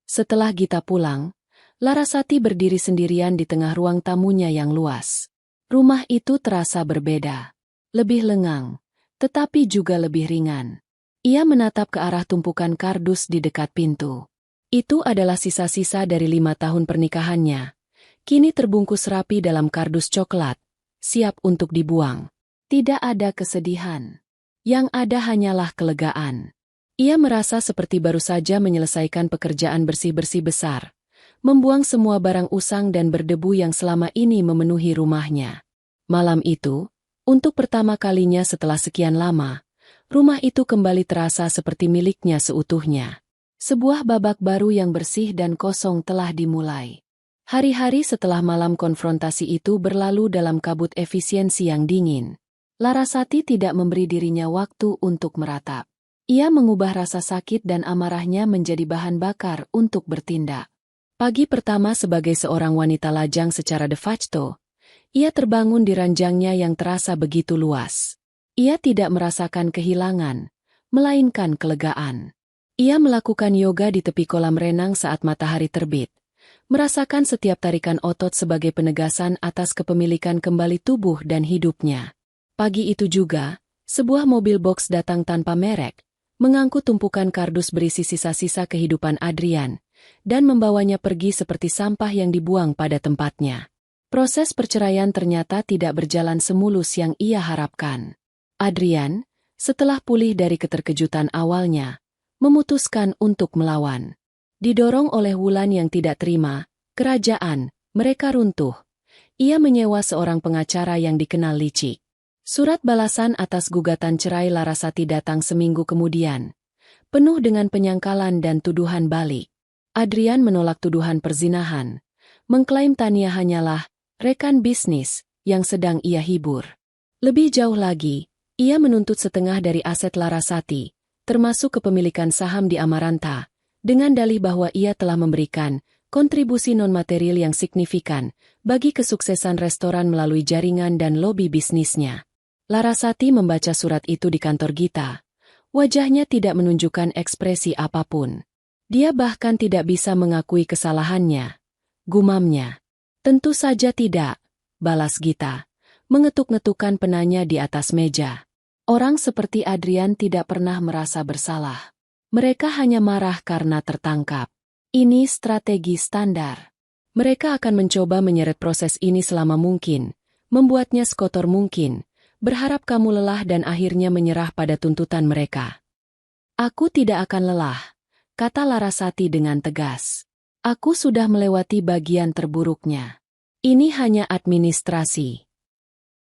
Setelah Gita pulang, Larasati berdiri sendirian di tengah ruang tamunya yang luas. Rumah itu terasa berbeda. Lebih lengang, tetapi juga lebih ringan. Ia menatap ke arah tumpukan kardus di dekat pintu. Itu adalah sisa-sisa dari 5 tahun pernikahannya. Kini terbungkus rapi dalam kardus coklat, siap untuk dibuang. Tidak ada kesedihan. Yang ada hanyalah kelegaan. Ia merasa seperti baru saja menyelesaikan pekerjaan bersih-bersih besar, membuang semua barang usang dan berdebu yang selama ini memenuhi rumahnya. Malam itu, untuk pertama kalinya setelah sekian lama, rumah itu kembali terasa seperti miliknya seutuhnya. Sebuah babak baru yang bersih dan kosong telah dimulai. Hari-hari setelah malam konfrontasi itu berlalu dalam kabut efisiensi yang dingin. Larasati tidak memberi dirinya waktu untuk meratap. Ia mengubah rasa sakit dan amarahnya menjadi bahan bakar untuk bertindak. Pagi pertama sebagai seorang wanita lajang secara de facto, ia terbangun di ranjangnya yang terasa begitu luas. Ia tidak merasakan kehilangan, melainkan kelegaan. Ia melakukan yoga di tepi kolam renang saat matahari terbit, merasakan setiap tarikan otot sebagai penegasan atas kepemilikan kembali tubuh dan hidupnya. Pagi itu juga, sebuah mobil box datang tanpa merek, mengangkut tumpukan kardus berisi sisa-sisa kehidupan Adrian, dan membawanya pergi seperti sampah yang dibuang pada tempatnya. Proses perceraian ternyata tidak berjalan semulus yang ia harapkan. Adrian, setelah pulih dari keterkejutan awalnya, memutuskan untuk melawan. Didorong oleh Wulan yang tidak terima, kerajaan, mereka runtuh. Ia menyewa seorang pengacara yang dikenal licik. Surat balasan atas gugatan cerai Larasati datang seminggu kemudian, penuh dengan penyangkalan dan tuduhan balik. Adrian menolak tuduhan perzinahan, mengklaim Tania hanyalah rekan bisnis yang sedang ia hibur. Lebih jauh lagi, ia menuntut setengah dari aset Larasati, termasuk kepemilikan saham di Amaranta, dengan dalih bahwa ia telah memberikan kontribusi non-material yang signifikan bagi kesuksesan restoran melalui jaringan dan lobi bisnisnya. Larasati membaca surat itu di kantor Gita. Wajahnya tidak menunjukkan ekspresi apapun. Dia bahkan tidak bisa mengakui kesalahannya. Gumamnya. Tentu saja tidak, balas Gita, mengetuk-ngetukkan penanya di atas meja. Orang seperti Adrian tidak pernah merasa bersalah. Mereka hanya marah karena tertangkap. Ini strategi standar. Mereka akan mencoba menyeret proses ini selama mungkin, membuatnya sekotor mungkin, berharap kamu lelah dan akhirnya menyerah pada tuntutan mereka. Aku tidak akan lelah, kata Larasati dengan tegas. Aku sudah melewati bagian terburuknya. Ini hanya administrasi.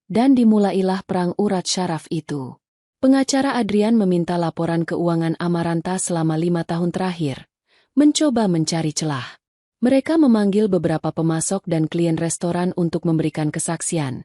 Dan dimulailah perang urat syaraf itu. Pengacara Adrian meminta laporan keuangan Amaranta selama 5 tahun terakhir, mencoba mencari celah. Mereka memanggil beberapa pemasok dan klien restoran untuk memberikan kesaksian,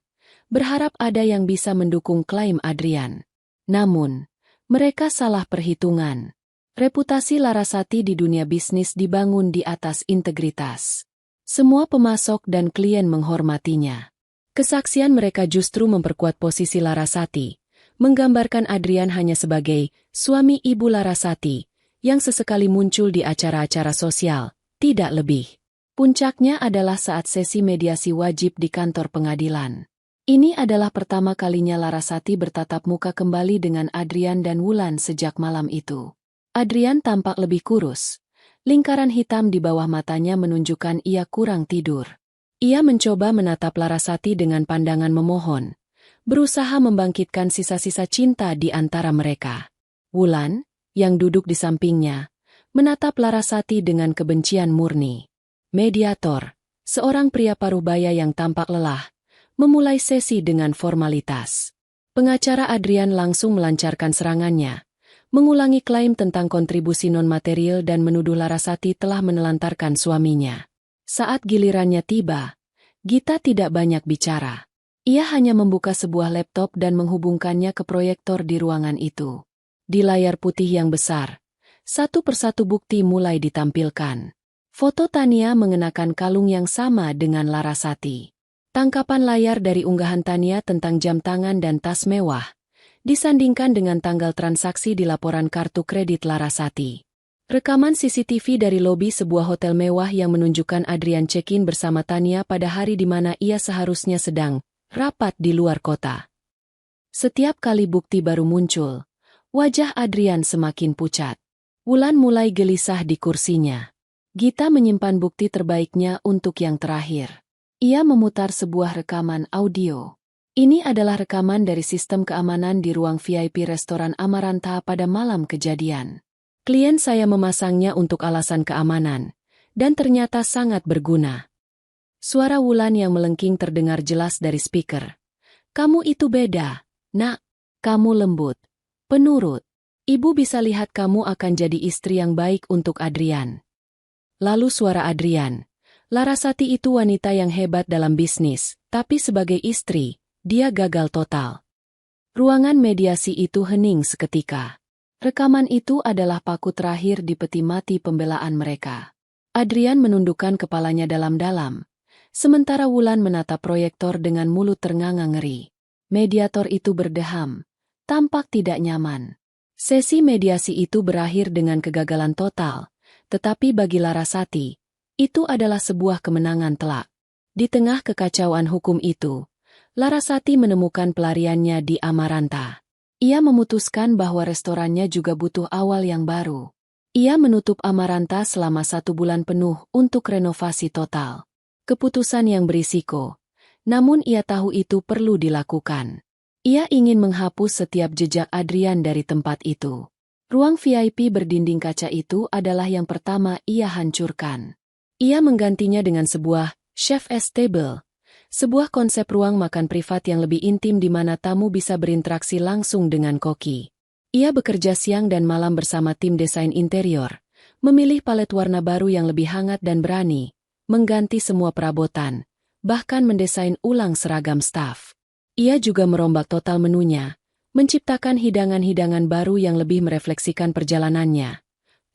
berharap ada yang bisa mendukung klaim Adrian. Namun, mereka salah perhitungan. Reputasi Larasati di dunia bisnis dibangun di atas integritas. Semua pemasok dan klien menghormatinya. Kesaksian mereka justru memperkuat posisi Larasati, menggambarkan Adrian hanya sebagai suami ibu Larasati, yang sesekali muncul di acara-acara sosial, tidak lebih. Puncaknya adalah saat sesi mediasi wajib di kantor pengadilan. Ini adalah pertama kalinya Larasati bertatap muka kembali dengan Adrian dan Wulan sejak malam itu. Adrian tampak lebih kurus. Lingkaran hitam di bawah matanya menunjukkan ia kurang tidur. Ia mencoba menatap Larasati dengan pandangan memohon, berusaha membangkitkan sisa-sisa cinta di antara mereka. Wulan, yang duduk di sampingnya, menatap Larasati dengan kebencian murni. Mediator, seorang pria paruh-baya yang tampak lelah, memulai sesi dengan formalitas. Pengacara Adrian langsung melancarkan serangannya, mengulangi klaim tentang kontribusi non-material dan menuduh Larasati telah menelantarkan suaminya. Saat gilirannya tiba, Gita tidak banyak bicara. Ia hanya membuka sebuah laptop dan menghubungkannya ke proyektor di ruangan itu. Di layar putih yang besar, satu persatu bukti mulai ditampilkan. Foto Tania mengenakan kalung yang sama dengan Larasati. Tangkapan layar dari unggahan Tania tentang jam tangan dan tas mewah, disandingkan dengan tanggal transaksi di laporan kartu kredit Larasati. Rekaman CCTV dari lobi sebuah hotel mewah yang menunjukkan Adrian check-in bersama Tania pada hari di mana ia seharusnya sedang rapat di luar kota. Setiap kali bukti baru muncul, wajah Adrian semakin pucat. Wulan mulai gelisah di kursinya. Gita menyimpan bukti terbaiknya untuk yang terakhir. Ia memutar sebuah rekaman audio. Ini adalah rekaman dari sistem keamanan di ruang VIP restoran Amaranta pada malam kejadian. Klien saya memasangnya untuk alasan keamanan, dan ternyata sangat berguna. Suara Wulan yang melengking terdengar jelas dari speaker. Kamu itu beda, nak. Kamu lembut, penurut. Ibu bisa lihat kamu akan jadi istri yang baik untuk Adrian. Lalu suara Adrian. Larasati itu wanita yang hebat dalam bisnis, tapi sebagai istri, dia gagal total. Ruangan mediasi itu hening seketika. Rekaman itu adalah paku terakhir di peti mati pembelaan mereka. Adrian menundukkan kepalanya dalam-dalam, sementara Wulan menatap proyektor dengan mulut ternganga ngeri. Mediator itu berdeham, tampak tidak nyaman. Sesi mediasi itu berakhir dengan kegagalan total, tetapi bagi Larasati, itu adalah sebuah kemenangan telak. Di tengah kekacauan hukum itu, Larasati menemukan pelariannya di Amaranta. Ia memutuskan bahwa restorannya juga butuh awal yang baru. Ia menutup Amaranta selama 1 bulan penuh untuk renovasi total. Keputusan yang berisiko, namun ia tahu itu perlu dilakukan. Ia ingin menghapus setiap jejak Adrian dari tempat itu. Ruang VIP berdinding kaca itu adalah yang pertama ia hancurkan. Ia menggantinya dengan sebuah chef table. Sebuah konsep ruang makan privat yang lebih intim di mana tamu bisa berinteraksi langsung dengan koki. Ia bekerja siang dan malam bersama tim desain interior, memilih palet warna baru yang lebih hangat dan berani, mengganti semua perabotan, bahkan mendesain ulang seragam staf. Ia juga merombak total menunya, menciptakan hidangan-hidangan baru yang lebih merefleksikan perjalanannya.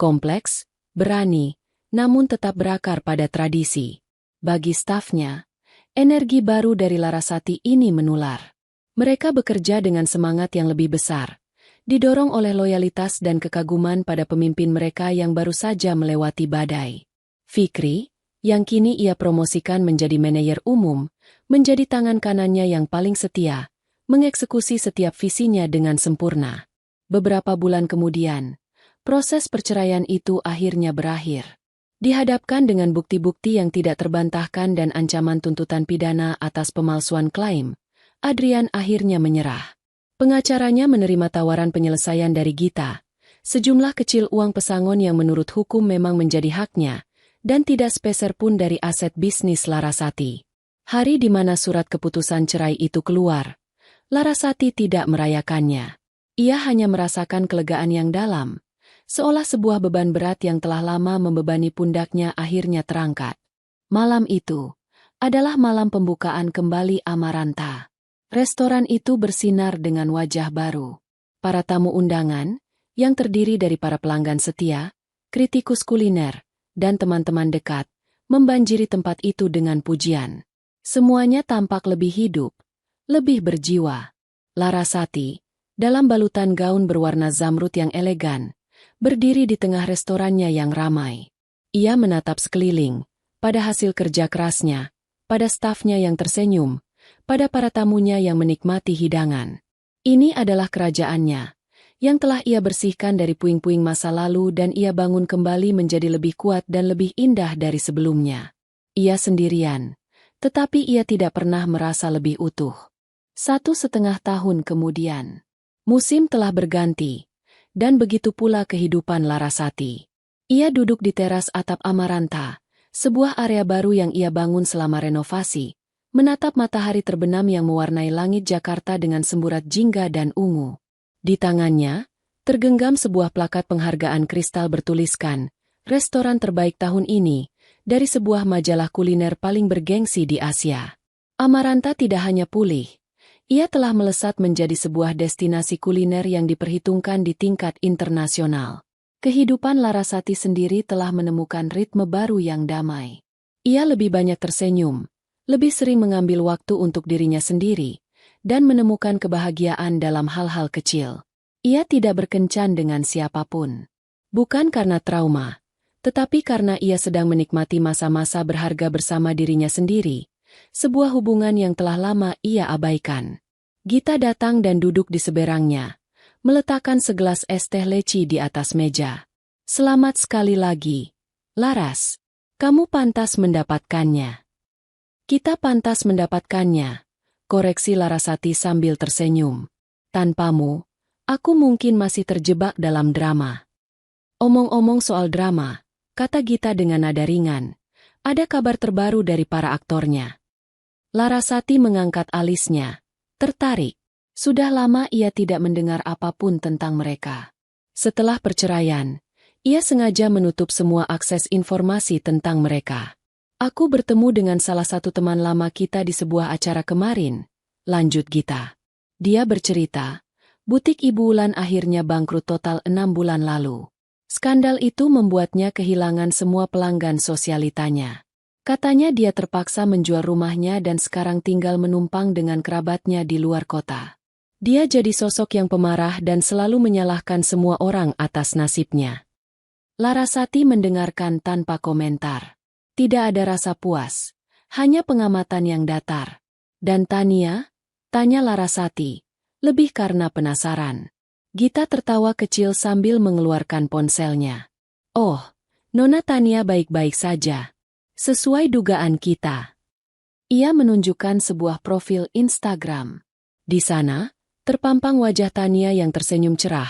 Kompleks, berani, namun tetap berakar pada tradisi. Bagi stafnya, energi baru dari Larasati ini menular. Mereka bekerja dengan semangat yang lebih besar, didorong oleh loyalitas dan kekaguman pada pemimpin mereka yang baru saja melewati badai. Fikri, yang kini ia promosikan menjadi manajer umum, menjadi tangan kanannya yang paling setia, mengeksekusi setiap visinya dengan sempurna. Beberapa bulan kemudian, proses perceraian itu akhirnya berakhir. Dihadapkan dengan bukti-bukti yang tidak terbantahkan dan ancaman tuntutan pidana atas pemalsuan klaim, Adrian akhirnya menyerah. Pengacaranya menerima tawaran penyelesaian dari Gita, sejumlah kecil uang pesangon yang menurut hukum memang menjadi haknya, dan tidak sepeser pun dari aset bisnis Larasati. Hari di mana surat keputusan cerai itu keluar, Larasati tidak merayakannya. Ia hanya merasakan kelegaan yang dalam, seolah sebuah beban berat yang telah lama membebani pundaknya akhirnya terangkat. Malam itu adalah malam pembukaan kembali Amaranta. Restoran itu bersinar dengan wajah baru. Para tamu undangan, yang terdiri dari para pelanggan setia, kritikus kuliner, dan teman-teman dekat, membanjiri tempat itu dengan pujian. Semuanya tampak lebih hidup, lebih berjiwa. Larasati, dalam balutan gaun berwarna zamrud yang elegan, berdiri di tengah restorannya yang ramai. Ia menatap sekeliling, pada hasil kerja kerasnya, pada stafnya yang tersenyum, pada para tamunya yang menikmati hidangan. Ini adalah kerajaannya, yang telah ia bersihkan dari puing-puing masa lalu dan ia bangun kembali menjadi lebih kuat dan lebih indah dari sebelumnya. Ia sendirian, tetapi ia tidak pernah merasa lebih utuh. 1,5 tahun kemudian, musim telah berganti, dan begitu pula kehidupan Larasati. Ia duduk di teras atap Amaranta, sebuah area baru yang ia bangun selama renovasi, menatap matahari terbenam yang mewarnai langit Jakarta dengan semburat jingga dan ungu. Di tangannya, tergenggam sebuah plakat penghargaan kristal bertuliskan, restoran terbaik tahun ini, dari sebuah majalah kuliner paling bergengsi di Asia. Amaranta tidak hanya pulih, ia telah melesat menjadi sebuah destinasi kuliner yang diperhitungkan di tingkat internasional. Kehidupan Larasati sendiri telah menemukan ritme baru yang damai. Ia lebih banyak tersenyum, lebih sering mengambil waktu untuk dirinya sendiri, dan menemukan kebahagiaan dalam hal-hal kecil. Ia tidak berkencan dengan siapapun. Bukan karena trauma, tetapi karena ia sedang menikmati masa-masa berharga bersama dirinya sendiri, sebuah hubungan yang telah lama ia abaikan. Gita datang dan duduk di seberangnya, meletakkan segelas es teh leci di atas meja. Selamat sekali lagi, Laras. Kamu pantas mendapatkannya. Kita pantas mendapatkannya, koreksi Larasati sambil tersenyum. Tanpamu, aku mungkin masih terjebak dalam drama. Omong-omong soal drama, kata Gita dengan nada ringan, ada kabar terbaru dari para aktornya. Larasati mengangkat alisnya, tertarik. Sudah lama ia tidak mendengar apapun tentang mereka. Setelah perceraian, ia sengaja menutup semua akses informasi tentang mereka. Aku bertemu dengan salah satu teman lama kita di sebuah acara kemarin, lanjut Gita. Dia bercerita, butik Ibu Wulan akhirnya bangkrut total 6 bulan lalu. Skandal itu membuatnya kehilangan semua pelanggan sosialitanya. Katanya dia terpaksa menjual rumahnya dan sekarang tinggal menumpang dengan kerabatnya di luar kota. Dia jadi sosok yang pemarah dan selalu menyalahkan semua orang atas nasibnya. Larasati mendengarkan tanpa komentar. Tidak ada rasa puas, hanya pengamatan yang datar. Dan Tania? Tanya Larasati, lebih karena penasaran. Gita tertawa kecil sambil mengeluarkan ponselnya. Oh, Nona Tania baik-baik saja. Sesuai dugaan kita. Ia menunjukkan sebuah profil Instagram. Di sana, terpampang wajah Tania yang tersenyum cerah,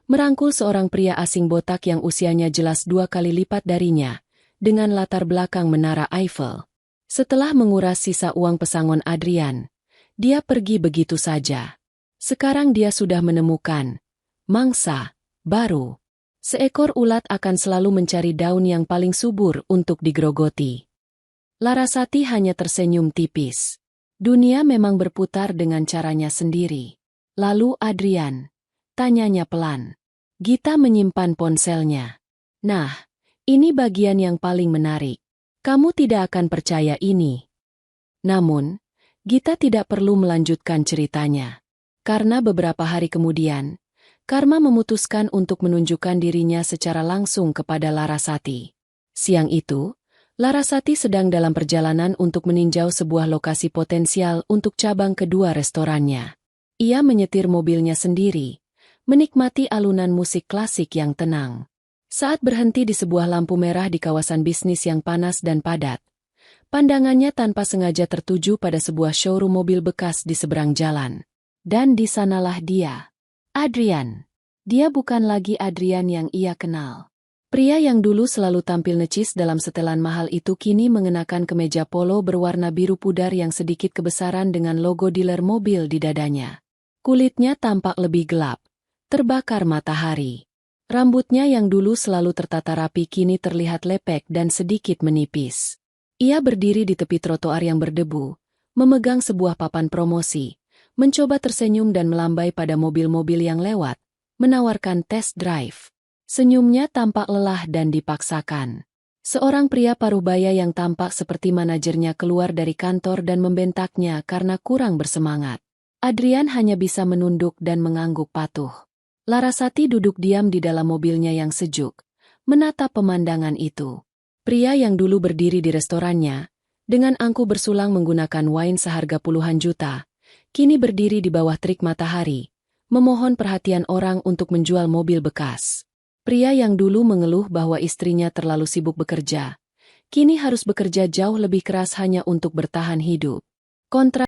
merangkul seorang pria asing botak yang usianya jelas 2 kali lipat darinya, dengan latar belakang Menara Eiffel. Setelah menguras sisa uang pesangon Adrian, dia pergi begitu saja. Sekarang dia sudah menemukan mangsa baru. Seekor ulat akan selalu mencari daun yang paling subur untuk digerogoti. Larasati hanya tersenyum tipis. Dunia memang berputar dengan caranya sendiri. Lalu Adrian, tanyanya pelan. Gita menyimpan ponselnya. Nah, ini bagian yang paling menarik. Kamu tidak akan percaya ini. Namun, Gita tidak perlu melanjutkan ceritanya. Karena beberapa hari kemudian, Karma memutuskan untuk menunjukkan dirinya secara langsung kepada Larasati. Siang itu, Larasati sedang dalam perjalanan untuk meninjau sebuah lokasi potensial untuk cabang kedua restorannya. Ia menyetir mobilnya sendiri, menikmati alunan musik klasik yang tenang. Saat berhenti di sebuah lampu merah di kawasan bisnis yang panas dan padat, pandangannya tanpa sengaja tertuju pada sebuah showroom mobil bekas di seberang jalan. Dan di sanalah dia. Adrian. Dia bukan lagi Adrian yang ia kenal. Pria yang dulu selalu tampil necis dalam setelan mahal itu kini mengenakan kemeja polo berwarna biru pudar yang sedikit kebesaran dengan logo dealer mobil di dadanya. Kulitnya tampak lebih gelap, terbakar matahari. Rambutnya yang dulu selalu tertata rapi kini terlihat lepek dan sedikit menipis. Ia berdiri di tepi trotoar yang berdebu, memegang sebuah papan promosi, mencoba tersenyum dan melambai pada mobil-mobil yang lewat, menawarkan test drive. Senyumnya tampak lelah dan dipaksakan. Seorang pria paruh baya yang tampak seperti manajernya keluar dari kantor dan membentaknya karena kurang bersemangat. Adrian hanya bisa menunduk dan mengangguk patuh. Larasati duduk diam di dalam mobilnya yang sejuk, menatap pemandangan itu. Pria yang dulu berdiri di restorannya, dengan angku bersulang menggunakan wine seharga puluhan juta, kini berdiri di bawah terik matahari, memohon perhatian orang untuk menjual mobil bekas. Pria yang dulu mengeluh bahwa istrinya terlalu sibuk bekerja, kini harus bekerja jauh lebih keras hanya untuk bertahan hidup. Kontra